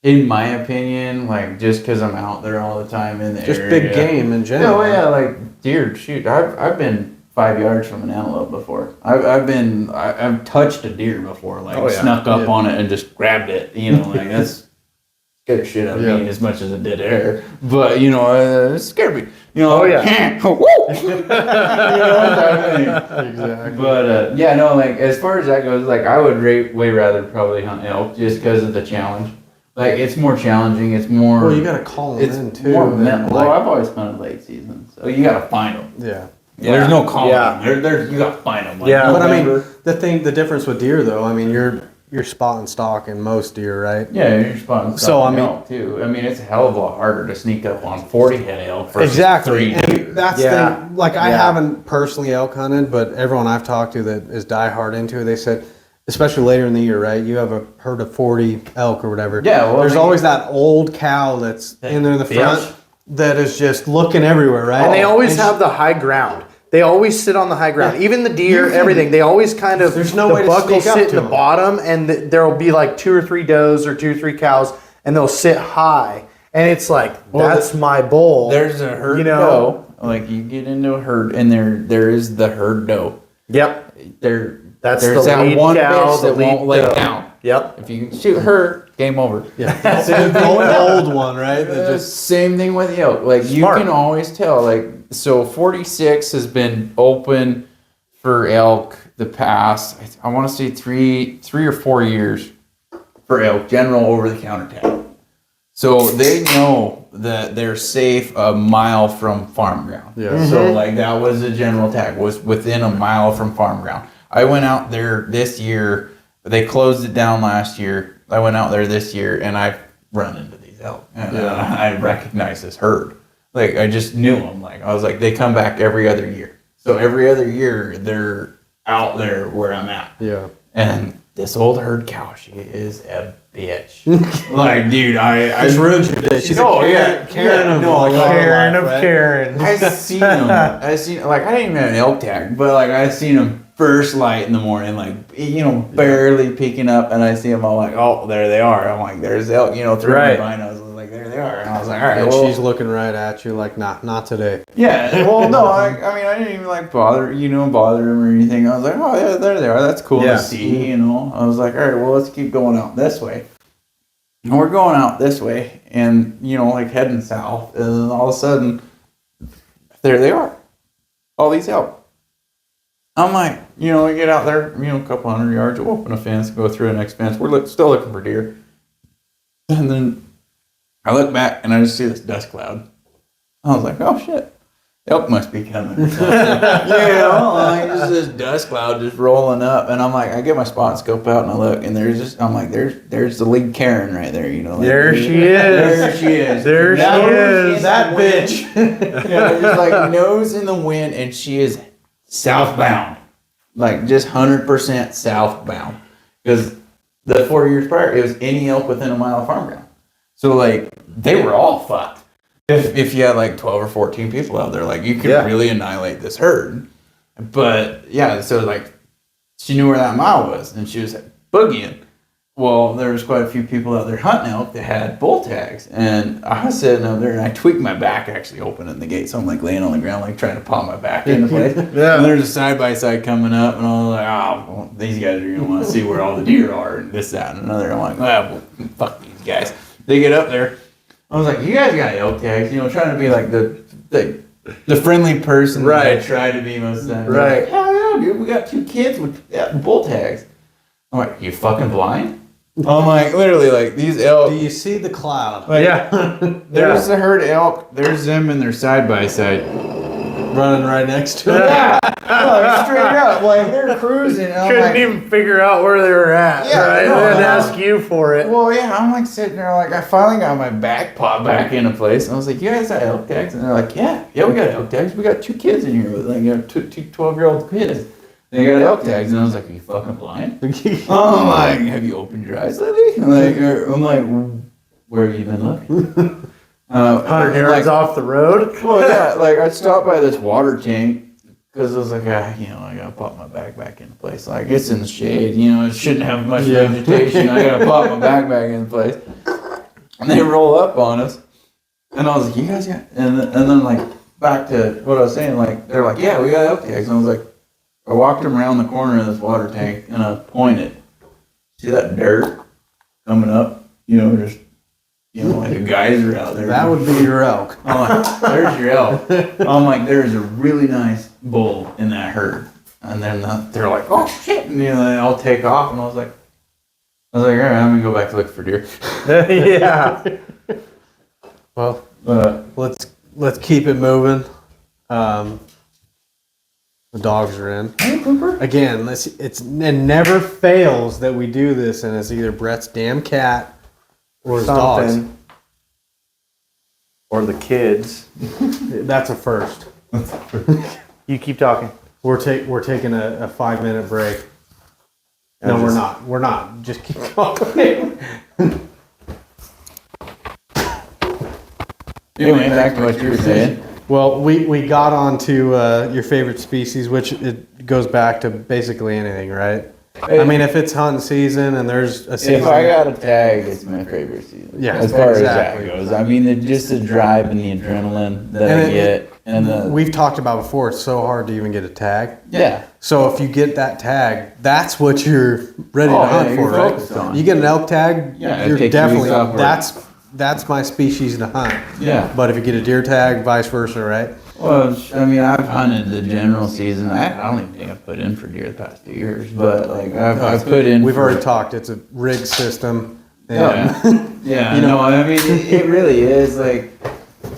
in my opinion, like just because I'm out there all the time in the Just area. big game in general. Oh yeah, like deer. Shoot, I've been 5 yards from an antelope before. I've touched a deer before, like Oh, yeah. snuck up Yeah. on it and just grabbed it. You know, like that's scared the shit out of Yeah. me as much as it did her. But you know, it scared me. You know, Oh, yeah. woo! You know, that thing. Exactly. But yeah, no, like as far as that goes, like I would way rather probably hunt elk just because of the challenge. Like it's more challenging. It's more. Well, you got to call them It's in too. more and, mental. like- Well, I've always hunted late season, so you got to find them. yeah. Yeah, there's no calling. Yeah. There's you got to find them. Like Yeah. But I mean, November. the difference with deer, though, I mean, you're spot and stock in most deer, right? Yeah, you're spotting So, stuff I in mean- elk too. I mean, it's a hell of a lot harder to sneak up on 40 head elk versus Exactly. 3 And deer. that's Yeah. the thing. Like, I Yeah. haven't personally elk hunted, but everyone I've talked to that is diehard into it, they said especially later in the year, right? You have a herd of 40 elk or whatever. Yeah, well, there's I mean- always that old cow that's in there in the front Yeah. that is just looking everywhere, right? And they always And have the high ground. They always sit on the high ground. Yeah. Even the deer, everything. They always kind of, There's no the way to buck will sneak up sit to in the them. bottom, and there'll be like 2 or 3 does or 2 or 3 cows, and they'll sit high. And it's like, that's my bull. There's a herd You know? doe. Like you get into a herd, and there is the herd doe. Yep. That's there's the that lead one cow, bitch the that won't lead lay doe. down. Yep. If you can shoot her, game over. yeah. So the old one, right? That Just just same thing with elk. Like Smart. you can always tell. Like so, 46 has been open for elk the past. I want to say three or 4 years for elk. General over the counter tag. So they know that they're safe a mile from farm ground. Yeah. So like that was the general tag, was within a mile from farm ground. I went out there this year. They closed it down last year. I went out there this year and I run into these elk and I recognize this herd. Like I just knew them. Like I was like, they come back every other year. So every other year they're out there where I'm at. yeah. And this old herd cow, she is a bitch. Like, dude, I Just ruins your day. She's Oh, a yeah. Karen Yeah, of no, like, Karen life, of right? Karen. I seen them. Like I didn't even have an elk tag, but like I seen them first light in the morning, like barely peeking up, and I see them all like, oh, there they are. I'm like, there's elk, through Right. my binos. I was like, there they are, and I was like, all right, And well, she's looking right at you like, nah, not today. yeah. Well, no, I mean, I didn't even like bother him or anything. I was like, oh yeah, there they are. That's cool Yeah. to see, I was like, all right, well, let's keep going out this way. And we're going out this way, and like heading south, and then all of a sudden, there they are, all these elk. I'm like, we get out there, a couple 100 yards, we'll open a fence, go through the next fence. We're still looking for deer, and then I look back and I just see this dust cloud. I was like, oh shit, elk must be coming. Like just this dust cloud just rolling up, and I'm like, I get my spot and scope out and I look, and there's the lead Karen right there, like, There she There is. she is. There she Nose is. in That the wind. bitch. Yeah, there's like nose in the wind, and she is southbound, like just 100% southbound. Because the 4 years prior, it was any elk within a mile of farm ground. So like they were all fucked. If you had like 12 or 14 people out there, like you could Yeah. really annihilate this herd. But yeah, so like she knew where that mile was, and she was boogieing. Well, there was quite a few people out there hunting elk that had bull tags, and I was sitting out there and I tweaked my back actually opening the gate, so I'm like laying on the ground like trying to pop my back into place. Yeah. And there's a side by side coming up, and I was like, oh, well, these guys are gonna want to see where all the deer are, and this, that, and another. I'm like, well, fuck these guys. They get up there. I was like, you guys got elk tags, trying to be like the friendly person that I Right. try to be most of the time. Right. They're like, hell yeah, dude, we got 2 kids with bull tags. I'm like, you fucking blind? I'm like, literally, like, these elk. Do you see the cloud Like, Yeah. there's the herd elk, there's them and they're side by side. running right next to it? Yeah, no, straight up, like, they're cruising. And I'm Couldn't like, even figure out where they were at. Yeah, right? no, They had to no. ask you for it. well, yeah, I'm like sitting there, like, I finally got my back popped back into place. And I was like, you guys got elk tags? And they're like, yeah, we got elk tags. We got 2 kids in here with, like, two 12-year-old kids. They got elk tags. And I was like, are you fucking blind? I'm like, have you opened your eyes lately? I'm like, where have you been looking? 100 yards like, off the road. well, yeah, like I stopped by this water tank because I was like, I gotta pop my back back into place. Like it's in the shade, it shouldn't have much vegetation. I gotta pop my back back into place. And they roll up on us, and I was like, you guys got, and then like back to what I was saying, like they're like, yeah, we got elk tags. And I was like, I walked them around the corner of this water tank and I pointed. See that dirt coming up? Just like a geyser out there. That would be your elk. I'm like, there's your elk. I'm like, there's a really nice bull in that herd. And then they're like, oh shit, and they all take off. And I was like, all right, I'm gonna go back to look for deer. Yeah. Well, But let's keep it moving. The dogs are in. Again, it never fails that we do this, and it's either Brett's damn cat or his dogs. Something. Or the kids. That's a first. You keep talking. We're taking a 5-minute break. No, we're not. We're not. Just keep going. Anyway, back to what you were saying. Well, we got on to your favorite species, which it goes back to basically anything, right? I mean, if it's hunting season and there's a season. If I got a tag, it's my favorite season. Yeah, as far exactly. as that goes. I mean, just the drive and the adrenaline that And I get, and the we've talked about before, it's so hard to even get a tag. yeah. So if you get that tag, that's what you're ready to Oh, hunt yeah, for, you're right? focused on. You get an elk tag, Yeah, it you're takes definitely weeks off work. that's my species to hunt. Yeah. But if you get a deer tag, vice versa, right? Well, I mean, I've hunted the general season. I don't even think I've put in for deer the past 2 years, but like I've put in. We've for, already talked. It's a rig system. And Yeah, You know- no, I mean, it really is like.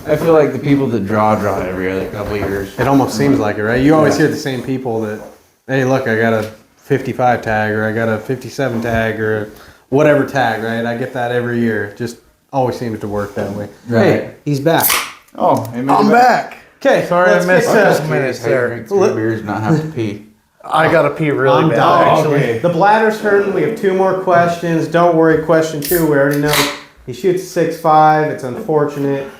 I feel like the people that draw every other couple of years. It almost seems like it, right? You always hear the same people that, hey, look, I got a 55 tag or I got a 57 tag or whatever tag, right? I get that every year. It just always seems to work that way. Right. Hey, he's back. Oh, hey, I'm back. Okay, Sorry I missed Okay. that. Minutes How you there. drink 3 beers and not have to pee. I gotta pee really I'm bad. done. Actually, The bladder's hurting. We have 2 more questions. Don't worry. Question 2, we already know. He shoots 6.5. It's unfortunate.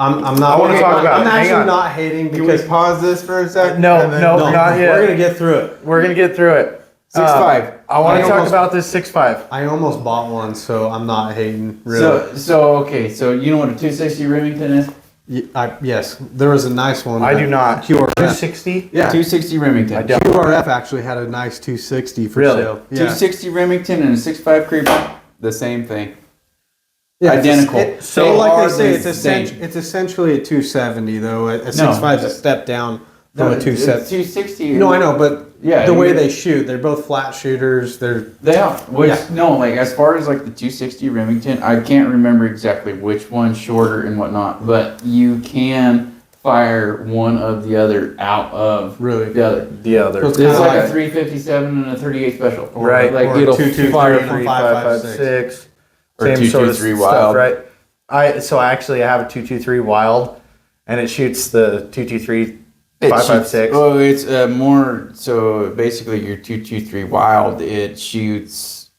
I'm not. I wanna talk about I'm it. Hang actually on. not hating Can we because pause this for a second? No, And then- no. no, not yet. we're gonna get through it. we're gonna get through it. 6'5". I want I to talk almost- about this 6'5". I almost bought one, so I'm not hating. Really. So okay, so you know what a 260 Remington is? Yes, there was a nice one. I do not. QRF. 260. Yeah. 260 Remington. I don't. QRF actually had a nice 260 for Really? sale. Yeah. 260 Remington and a 6.5 Creeper, the same thing. Yeah, it's Identical. So, They like are they say, the same. it's essentially a 270 though. A 6.5 is a step down from a 270. 260. No, I know, but Yeah, the way you're- they shoot, they're both flat shooters. They are. Which Yeah. no, like as far as like the 260 Remington, I can't remember exactly which one's shorter and whatnot, but you can fire one of the other out of Really? the other. The other. So it's It's kinda like like a 357 and a 38 special. Right. Like or it'll 223 fire and from 5.56. Or Same sort of 223 stuff, wild. right? I have a 223 wild, and it shoots the 223 5.56. Oh, it's more. So basically, your 223 wild, it shoots.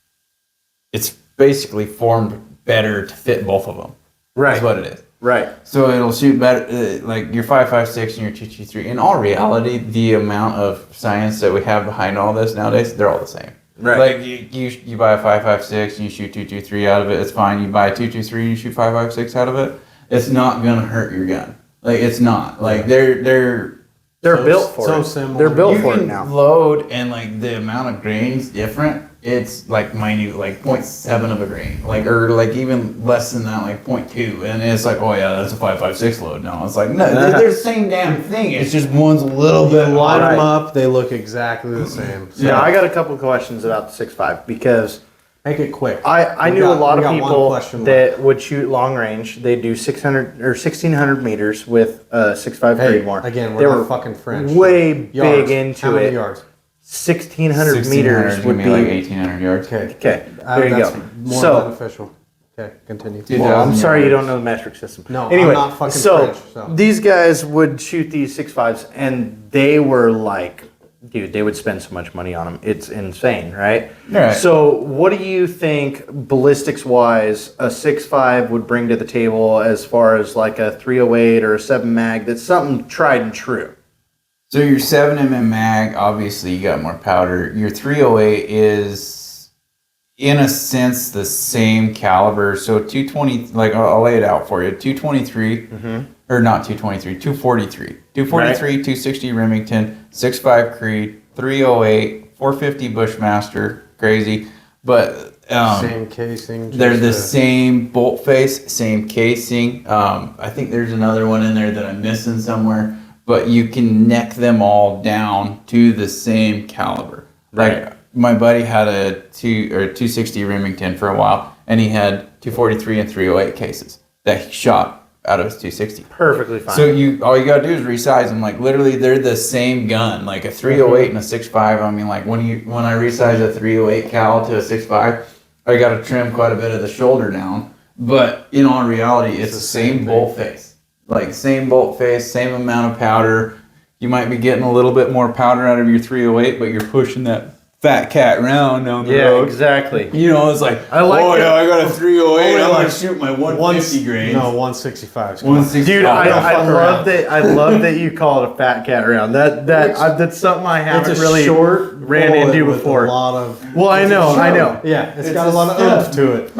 It's basically formed better to fit both of them. Right. That's what it is. Right. So it'll shoot better, like your 5.56 and your 223. In all reality, the amount of science that we have behind all this nowadays, they're all the same. Right. Like you buy a 5.56 and you shoot 223 out of it, it's fine. You buy a 223 and you shoot 5.56 out of it, it's not gonna hurt your gun. Like it's not. Like they're built for so it. similar. They're built you for it can now. load and like the amount of grains different. It's like minute, like 0.7 of a grain, like or like even less than that, like 0.2, and it's like, oh yeah, that's a 5.56 load. No, it's like no, they're the same damn thing. It's just one's a little You bit line Right. them up, they look exactly the same. So Now, I got a couple questions about the 6.5 because make it quick. I We knew got- a lot we of got one people question that would shoot long range. They do 600 or 1,600 meters with a 6.5 Hey, Creedmoor. again, they we're not were fucking French. way Yards. big into How many it. yards? 1,600 meters would be like 1,800 yards. Okay. okay. There you That's go. more So, beneficial. Okay, continue. Dude, well, I'm 2,000 sorry you yards. don't know the metric system. No, I'm anyway, not fucking so, French, so. these guys would shoot these 6.5s, and they were like, dude, they would spend so much money on them. It's insane, right? Right. So, what do you think, ballistics wise, a 6.5 would bring to the table as far as like a 308 or a 7 mag? That's something tried and true. So your 7mm mag, obviously you got more powder. Your 308 is, in a sense, the same caliber. So 220, like I'll lay it out for you. 223, or not 223, 243. 243, 260 Remington, 6.5 Creed, 308, 450 Bushmaster, crazy. But Same casing. they're just the a- same bolt face, same casing. I think there's another one in there that I'm missing somewhere, but you can neck them all down to the same caliber. Right. Like my buddy had a 260 Remington for a while, and he had 243 and 308 cases that he shot out of his 260. Perfectly fine. So all you gotta do is resize them. Like literally, they're the same gun. Like a 308 and a 6.5. I mean, like when I resize a 308 cal to a 6.5, I gotta trim quite a bit of the shoulder down. But in all reality, it's the same bolt face. Like same bolt face, same amount of powder. You might be getting a little bit more powder out of your 308, but you're pushing that fat cat round down the Yeah, road. exactly. You know, it's like, I like oh it. yeah, I got a 308. I'm like gonna shoot my 150 grains. No, 165. 160. Dude, Oh, I fuck love around. that. I love that you call it a fat cat round. That's something I haven't It's a really short ran bullet into with before. A lot of. Well, I know. Yeah, it's It's got a a lot of step. oomph to it.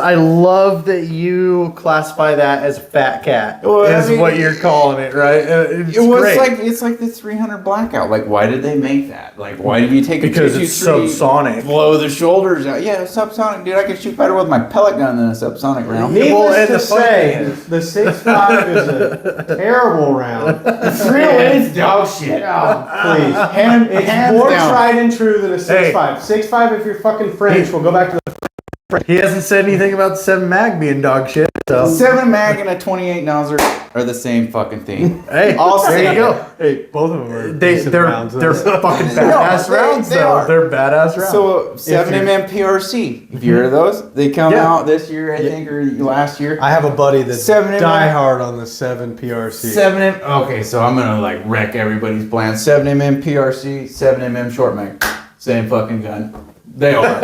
I love that you classify that as a fat cat. Well, I is mean, what you're calling it, right? It's It was great. it's like the 300 blackout. Like, why did they make that? Like, why did you take a Because it's 223, subsonic. blow the shoulders out? Yeah, it's subsonic, dude. I can shoot better with my pellet gun than a subsonic round. Yeah. Well, and Needless the to funny say, thing is- the 6.5 is a terrible round. 308's dog shit. Please. It's Hands more down. tried and true than a 6.5. Hey. 6.5, if you're fucking French, we'll go back to the. He hasn't said anything about the 7 mag being dog shit. So 7 mag and a 28 nozzle are the same fucking thing. hey, I'll there say you go. Hey, both of them are They're decent rounds. they're fucking badass they- rounds they though. are. They're badass rounds. So 7mm PRC. If you heard of those, they come Yeah. out this year, I think, or last year. I have a buddy that's 7mm. die hard on the 7 PRC. 7mm. Okay, so I'm gonna like wreck everybody's plans. 7mm PRC, 7mm short mag, same fucking gun. They are.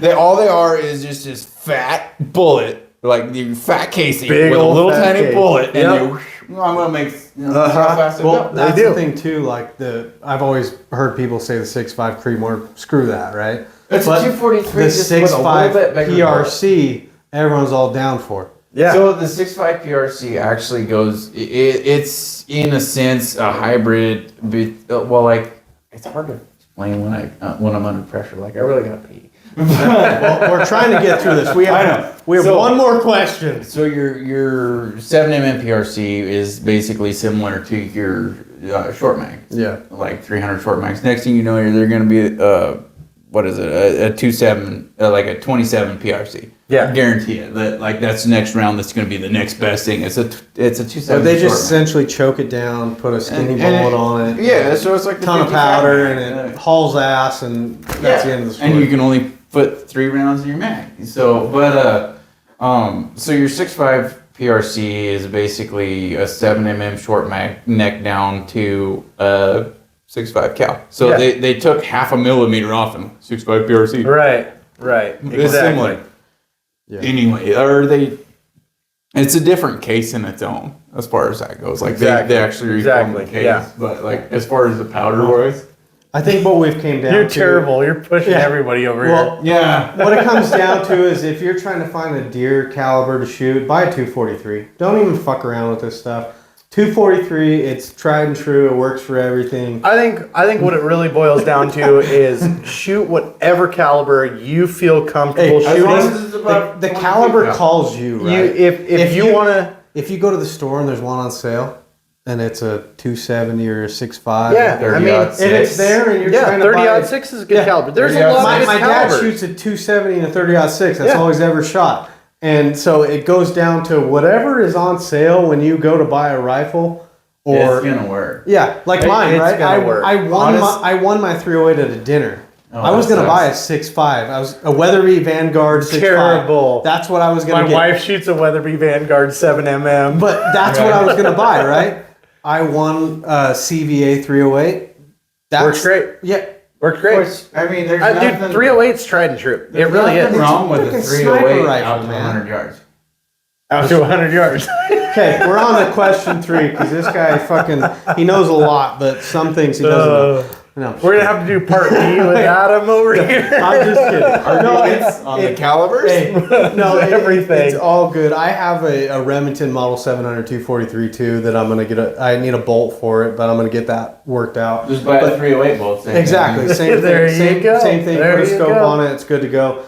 They are. All they are is just this fat bullet, like the fat casing Big with a old little fat tiny case. bullet, and Yep. I'm gonna make how fast it Well, goes. that's do. the thing too. Like I've always heard people say the 6.5 Creedmoor. Screw that, right? It's a But 243 The just with a little 6.5 bit bigger PRC, everyone's all down for. yeah. So the 6.5 PRC actually goes. It's in a sense a hybrid. Well, like it's hard to explain when I'm under pressure. Like I really gotta pee. Well, we're trying to get through this. We have So- one more question. So your 7mm PRC is basically similar to your short mag. Yeah. Like 300 short mags. Next thing you know, they're going to be what is it? A 27 like a 27 PRC. Yeah. Guarantee it. That like that's the next round. That's going to be the next best thing. It's a 27. So they just short mag. essentially choke it down, put a skinny And bullet on it. Yeah, so it's like the ton of 50 powder, mag. and it hauls ass, and that's the end of the story. And you can only put 3 rounds in your mag. So, so your 6.5 PRC is basically a 7mm short mag neck down to a 6.5 cal. So Yeah. they took half a millimeter off in 6.5 PRC. right. It's Exactly. similar. Yeah. Anyway, it's a different case in its own as far as that goes. Like Exactly. they actually reform Exactly, the case, yeah. but like as far as the powder wise, I think what we've came down You're to. terrible. You're pushing Yeah. everybody over Well, yeah. what it comes down to is if you're trying to find a deer caliber to shoot, buy a 243. Don't even fuck around with this stuff. 243, it's tried and true. It works for everything. here. I think what it really boils down to is shoot whatever caliber you feel comfortable Hey, As shooting. long as it's about The 22 caliber cal. calls you, right? If you want to, If you go to the store and there's one on sale, and it's a 270 or a 6.5, yeah, I mean, 30-06. and it's there, and you're yeah, trying to 30-06 is a good Yeah. caliber. There's a 30-06. lot My, of good my dad calibers. shoots a 270 and a 30-06. That's Yeah. all he's ever shot. And so it goes down to whatever is on sale when you go to buy a rifle, or It's gonna work. yeah, like It- mine, it's right? gonna work. I won my 308 at a dinner. Oh, I was that gonna sucks. buy a 6.5. I was a Weatherby Vanguard 6.5. Terrible. That's what I was gonna My get. wife shoots a Weatherby Vanguard 7mm. But that's what I was gonna buy, right? I won CVA 308. That's Works great. Yeah. Worked great. Which, I mean, there's Dude, nothing. 308's tried and true. It There's really nothing is. wrong with a Freaking 308 sniper rifle, out to man. 100 yards. Out to 100 yards. Okay, we're on to question 3 because this guy he knows a lot, but some things he doesn't know. No, We're going to have to do part B with Adam over here. I'm just kidding. No, it's On the calibers? Hey, no, Everything. It's all good. I have a Remington Model 700 243 too that I'm gonna get. I need a bolt for it, but I'm gonna get that worked out. Just buy a 308 bolt. same Exactly. thing. Same There thing. you Same, go. same thing. There Put a you scope go. on it. It's good to go.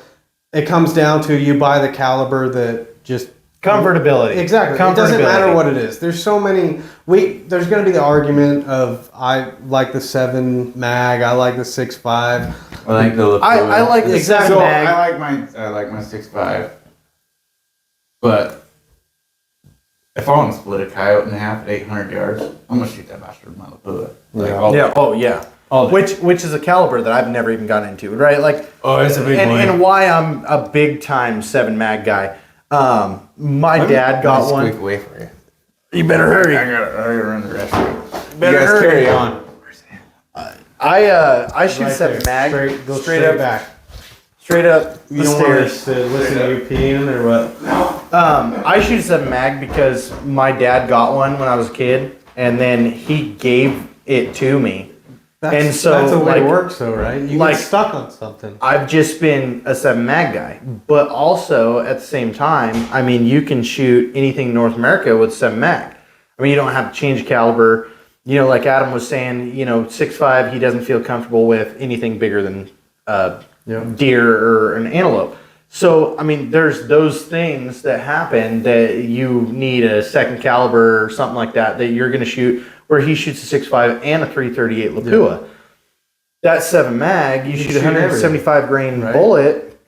It comes down to you buy the caliber that just Comfortability. exactly. It doesn't matter what it is. There's so many. There's going to be the argument of I like the 7 mag. I like the 6.5. I like the look. I like the Exactly. 7 So mag. I like my 6.5, but if I want to split a coyote in half at 800 yards, I'm gonna shoot that bastard with my lapua. Like, Yeah. all Yeah. day. Oh, yeah. All day. Which is a caliber that I've never even gotten into, right? Like, Oh, it's a big one. and why I'm a big time 7 mag guy. My dad got one. Squeak away for you. You better hurry. I gotta run the rest of it. Better you guys hurry. carry on. I shoot Right 7 there. mag. Go straight up, back. straight up You the don't want us stairs. to listen to you peeing or what? I shoot 7 mag because my dad got one when I was a kid, and then he gave it to me. And so, that's the way it like- works, though, right? You like- get stuck on something. I've just been a 7 mag guy, but also at the same time, I mean, you can shoot anything in North America with 7 mag. I mean, you don't have to change caliber. You know, like Adam was saying, 6.5, he doesn't feel comfortable with anything bigger than deer or an antelope. So, I mean, there's those things that happen that you need a second caliber or something like that you're going to shoot, where he shoots a 6.5 and a 338 Lapua. That 7 mag, you shoot a shoot 175 grain Right. bullet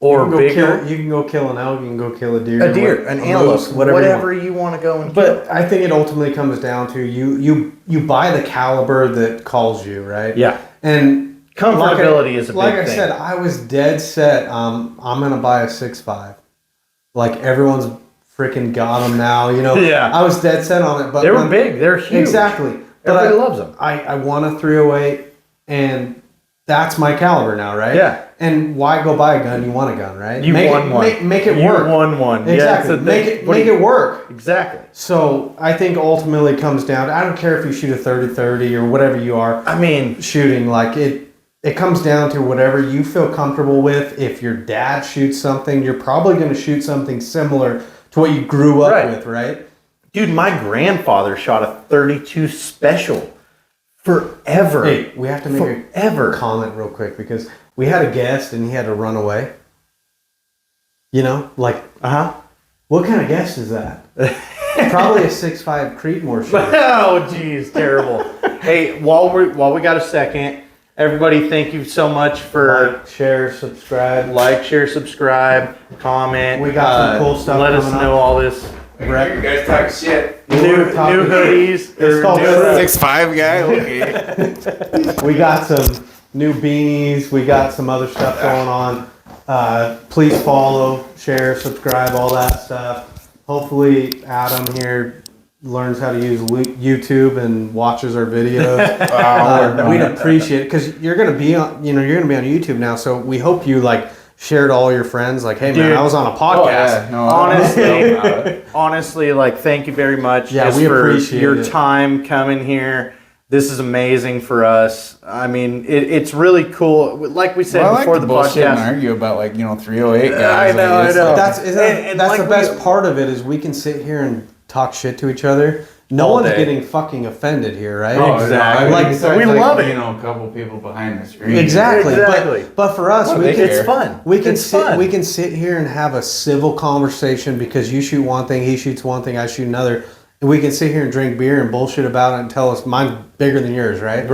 or bigger. You can go kill an elk. You can go kill a deer. A deer, an antelope, whatever you want to go and kill. But I think it ultimately comes down to you buy the caliber that calls you, right? Yeah. And Comfortability is a big like I thing. said, I was dead set. I'm gonna buy a 6.5. Like everyone's freaking got them now. Yeah. I was dead set on it, but They were big. They're huge. Exactly. But Everybody loves them. I want a 308, and that's my caliber now, right? Yeah. And why go buy a gun? You want a gun, right? You make won it, one. Make it You work. won one. Yeah, Exactly. it's a make thing. it What do make you- it work. Exactly. So I think ultimately it comes down to, I don't care if you shoot a 30-30 or whatever you are I mean, shooting, like it comes down to whatever you feel comfortable with. If your dad shoots something, you're probably going to shoot something similar to what you grew up Right. with, right? dude, my grandfather shot a 32 special forever. Hey, we have to make Forever. a comment real quick because we had a guest and he had to run away. Like, what kind of guest is that? Probably a 6.5 Creedmoor shooter. Oh, geez, terrible. Hey, while we got a second, everybody, thank you so much for Like, share, subscribe. like, share, subscribe, comment. We got some cool stuff Let us coming know up. all this. You guys talk shit. New talking- hoodies. It's called new- Shred. 6'5" guy. Okay. We got some new beanies. We got some other stuff going on. Please follow, share, subscribe, all that stuff. Hopefully, Adam here learns how to use YouTube and watches our videos. We'd appreciate it because you're gonna be on. You're gonna be on YouTube now. So we hope you share to all your friends. Like, hey man, Dude. I was on a Oh, podcast. yeah. No, Honestly, honestly, thank you very much. Yeah, just we for appreciate your it. time coming here. This is amazing for us. I mean, it's really cool. Like we said Well, I like before to the bullshit and podcast. argue about 308 guys. I know, Like, it's I know. like- That's And that's like the best we- part of it is we can sit here and talk shit to each other. No All one's day. getting fucking offended here, right? Oh, Exactly. no, I mean, Like, besides, we love it. A couple people behind the screen. Exactly. Exactly. But for us, Well, we they can care. It's fun. we can It's sit fun. we can sit here and have a civil conversation because you shoot one thing, he shoots one thing, I shoot another. And we can sit here and drink beer and bullshit about it and tell us mine's bigger than yours, right?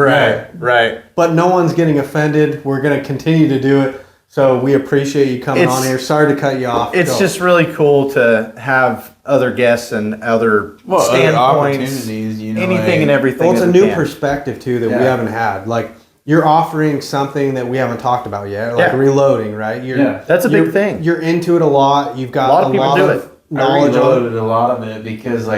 Right. But no one's getting offended. We're gonna continue to do it. So we appreciate you coming It's- on here. Sorry to cut you off. It's Go. just really cool to have other guests and other Well, other standpoints, opportunities, anything and everything. Well, it's a that we new can. perspective too that we Yeah. haven't had. Like you're offering something that we haven't talked about yet, like Yeah. reloading, right? Yeah. That's a big you're- thing. You're into it a lot. You've got A lot of people do it. I knowledge on it. reloaded a lot of it because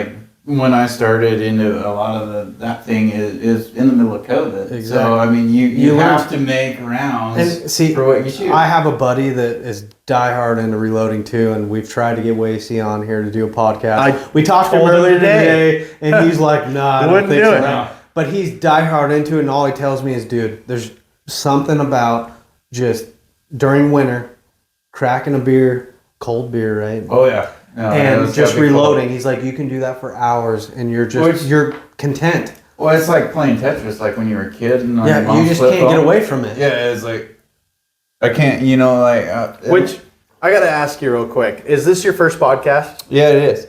when I started into a lot of that thing is in the middle of COVID. Exactly. So I mean, you You have learn- to make rounds And see, for what you shoot. I have a buddy that is diehard into reloading too, and we've tried to get Wasey on here to do a podcast. We talked to him told him earlier today. today, and he's like, "Nah, I don't Wouldn't think do so." it. No. But he's diehard into it, and all he tells me is, "Dude, there's something about just during winter, cracking a beer, cold beer, right?" Oh yeah. No, and it's just gotta be cool. reloading. He's like, you can do that for hours, and you're Which- you're content. Well, it's like playing Tetris, like when you were a kid. And Yeah, your mom's you just flip can't get phone. away from it. Yeah, it's like I can't. Which I got to ask you real quick: is this your first podcast? Yeah, it is.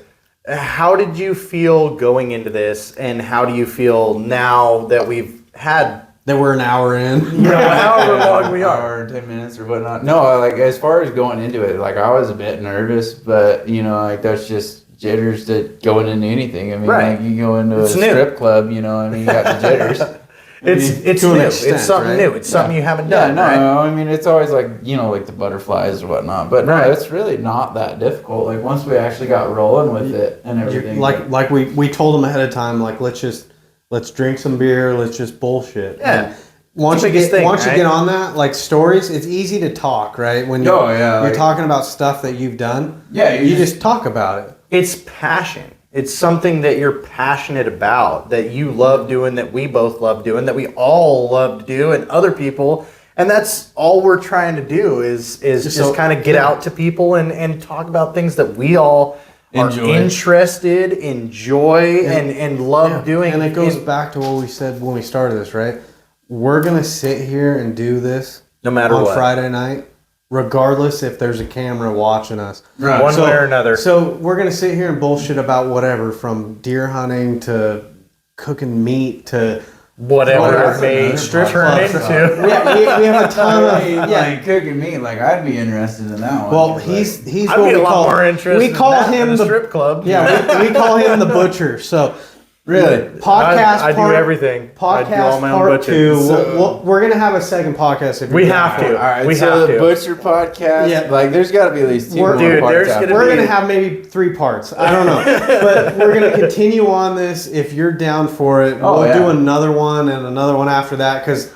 How did you feel going into this, and how do you feel now that we've had? That we're an hour in. However long we are. Hour, 10 minutes or whatnot. No, as far as going into it, I was a bit nervous, but that's just jitters that going into anything. I mean, Right. you go into It's a new. strip club, you got the jitters. It's To an new. extent, It's something right? new. It's something you haven't Yeah, done. no, right? I mean, it's always like the butterflies or whatnot. But no, Right. it's really not that difficult. Once we actually got rolling with it and everything. Like we told him ahead of time, let's drink some beer, let's just bullshit. Yeah. And once the you biggest get thing, once you right? get on that, like stories, it's easy to talk, right? When you, Oh, yeah, you're like- talking about stuff that you've done, Yeah, you just talk about it. It's passion. It's something that you're passionate about, that you love doing, that we both love doing, that we all love to do, and other people. And that's all we're trying to do is just So- kind of get out to people and talk about things that we all Enjoy. are interested, enjoy, and love doing. And it goes back to what we said when we started this, right? We're gonna sit here and do this No matter on what. Friday night, regardless if there's a camera watching us. Right. One way or another. So we're gonna sit here and bullshit about whatever, from deer hunting to cooking meat to Whatever Whatever. it may Strip turn clubs. into. we have a ton of Like cooking meat, like I'd be interested in that one. Well, Like, he's I'd what be we a lot call more interested we call in that him than a the strip club. Yeah, we call him the butcher. So really. podcast I do part, everything. I do all Podcast my own part butchering. 2. So- We're gonna have a second podcast. If We you're have down for to. it. All right, We so have the to. Butcher podcast, Yeah. like there's got to be at least 2 We're- more Dude, parts there's after gonna We're be- gonna have maybe 3 parts. I don't know, but we're gonna continue on this. If you're down for it, Oh, we'll yeah. do another one and another one after that because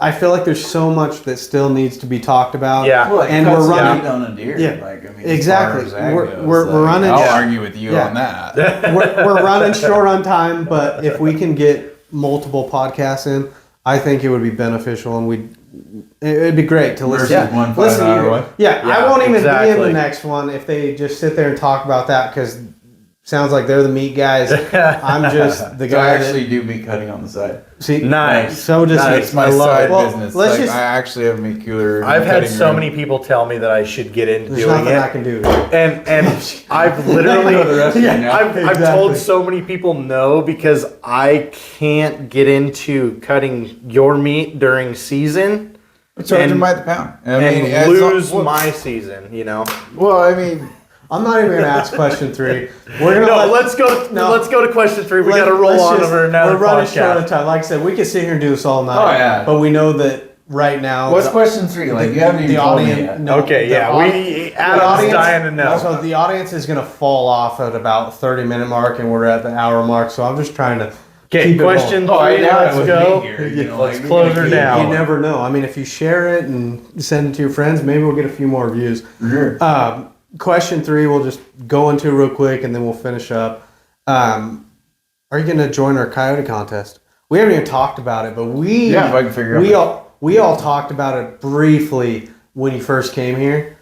I feel like there's so much that still needs to be talked about. Yeah. Well, like and cuts we're the running. meat on a deer. Yeah, like, I mean, exactly. as far as that We're- goes, we're like, running- I'll Yeah. argue with you Yeah. on that. we're running short on time, but if we can get multiple podcasts in, I think it would be beneficial, and it'd be great to listen. Versus one listen to 5-hour you. one. Yeah, I Yeah, won't even be in exactly. the next one if they just sit there and talk about that because sounds like they're the meat guys. I'm just the So I guy actually do meat cutting on the side. that see. Nice. So just Nice. It's my I love side it. Well, business. let's Like, just- I actually have a meat cooler. and I've had cutting so room. many people tell me that I should get into There's doing nothing it. I can do. And I've literally I know the rest of you now. I've Exactly. told so many people no because I can't get into cutting your meat during season Charge and- them by the pound. I mean, and as lose long- my season, you know. Well, I mean, I'm not even gonna ask question 3. We're gonna No, let, let's go. No. Let's go to question 3. We let- got to roll let's on just- over another We're running short of podcast. time. Like I said, we could sit here and do this all night. Oh, yeah. But we know that right now. what's question 3? Like, you haven't even the told me audience. yet. No, Okay, the yeah, audi- the Adam's audience- dying to know. So the audience is going to fall off at about 30-minute mark, and we're at the hour mark. So I'm just trying to Okay, keep it question rolling. 3. now Let's with go. me here, you know, Let's like, close her you- down. You never know. I mean, if you share it and send it to your friends, maybe we'll get a few more views. Sure. Question 3, we'll just go into real quick, and then we'll finish up. Are you going to join our coyote contest? We haven't even talked about it, but Yeah, if I can figure it out. we all talked about it briefly when you first came here.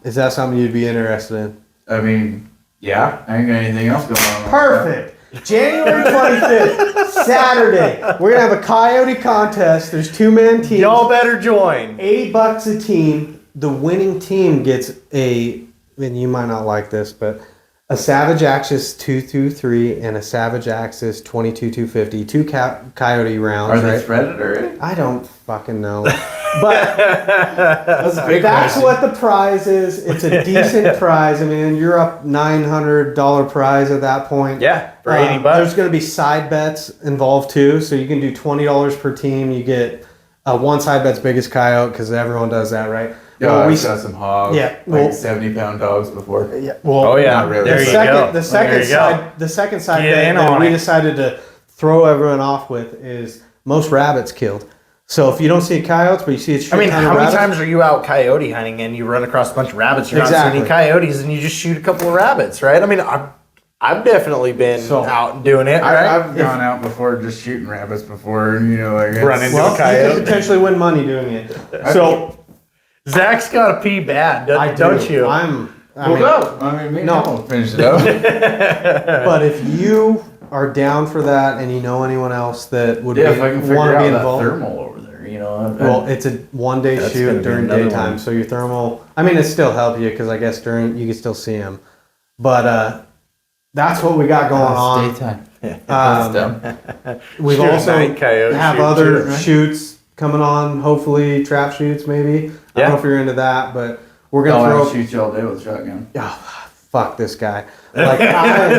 Is that something you'd be interested in? I mean, yeah, I ain't got anything else going on. Perfect. January 25th, Saturday. We're gonna have a coyote contest. There's 2-man teams. Y'all better join. $80 a team. The winning team gets and you might not like this, but a Savage Axis 223 and a Savage Axis 22-250. 2 coyote rounds. Are they right? threaded already? I don't fucking know. But That's a big that's question. what the prize is. It's a decent prize. I mean, you're up $900 prize at that point. Yeah, for There's $80. going to be side bets involved too, so you can do $20 per team. You get one side bet's biggest coyote because everyone does that, right? Yeah, Well, I've shot some hogs. Yeah, well- like 70-pound dogs before. yeah. Well, Oh yeah, Not really. there The you second, go. the second There you go. side, the second side Get bet in that on we it. decided to throw everyone off with is most rabbits killed. So if you don't see coyotes, but you see a shit I mean, ton of how many rabbits, times are you out coyote hunting and you run across a bunch of rabbits? You're not Exactly. seeing any coyotes, and you just shoot a couple of rabbits, right? I mean, I've definitely been So- out and doing it, right? I've gone out before just shooting rabbits before, and like it's- Run into well, a coyote. you could potentially win money doing it. So Zach's got to pee bad, don't you? I Well, mean, go. I mean, me No. no. We'll finish it up. but if you are down for that and you know anyone else that would Yeah, if I can figure want to out be that involved, thermal over there, you know. well, it's a 1-day That's gonna shoot be during another daytime, one. so your thermal. I mean, it still help you because I guess during you can still see them, but that's what we got going on. It's daytime. Um, That's dumb. We've Shoot a also night coyote have shoot other too, right? shoots coming on. Hopefully, trap shoots maybe. I Yeah. don't know if you're into that, but we're No, gonna I'll throw. shoot you all day with a shotgun. Oh, fuck this guy. Like I'm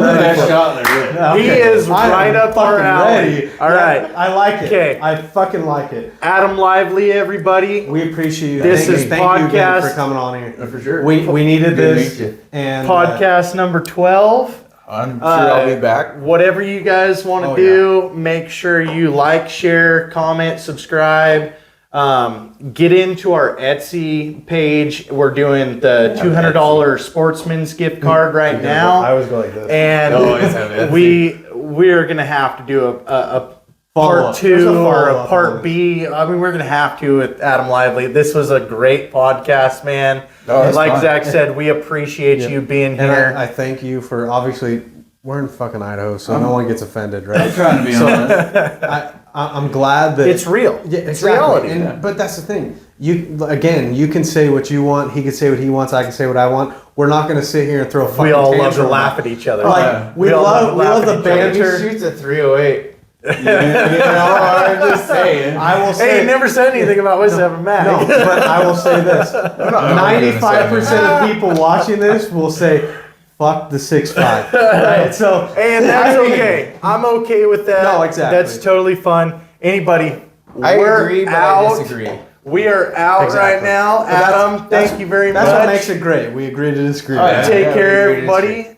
the ready best for- shot in the room. He Okay. is I am right up our fucking alley. ready. All Yeah, right. I like it. Okay. I fucking like it. Adam Lively, everybody. We appreciate you. This is Thank you again podcast- for coming on here. For sure. We needed Good to this meet you. and Podcast number 12. I'm sure I'll be back. Whatever you guys want to do, make sure you like, share, comment, subscribe. Get into our Etsy page. We're doing the $200 sportsman's gift card right now. I always go like this. And always have Etsy. we're gonna have to do a Follow-up. part There's 2 a or a follow-up part on this. B. I mean, we're gonna have to with Adam Lively. This was a great podcast, man. Oh, it's Like fun. Zach said, we appreciate you being And here. I thank you for obviously we're in fucking Idaho, so no one gets offended, I'm right? trying to be honest. I'm glad that It's real. Yeah, It's exactly. reality. And, But that's the thing. You can say what you want. He can say what he wants. I can say what I want. We're not going to sit here and throw a fucking We all love to tantrum. laugh at each other. Like we all love laugh the at each other. banter. He shoots a 308. You know, I'm just saying. I will Hey, say you never said anything about what's ever Mac. no, but I will say this: 95% of people watching this will say, "Fuck the 6'5". Right? So, And that's okay. I'm okay with that. No, exactly. That's totally fun. Anybody, I we're agree, but out. I disagree. We are out Exactly. right now. But that's- Adam, thank you very that's much. what makes it great. We agree to disagree. Oh, yeah. Take care, we agree to everybody.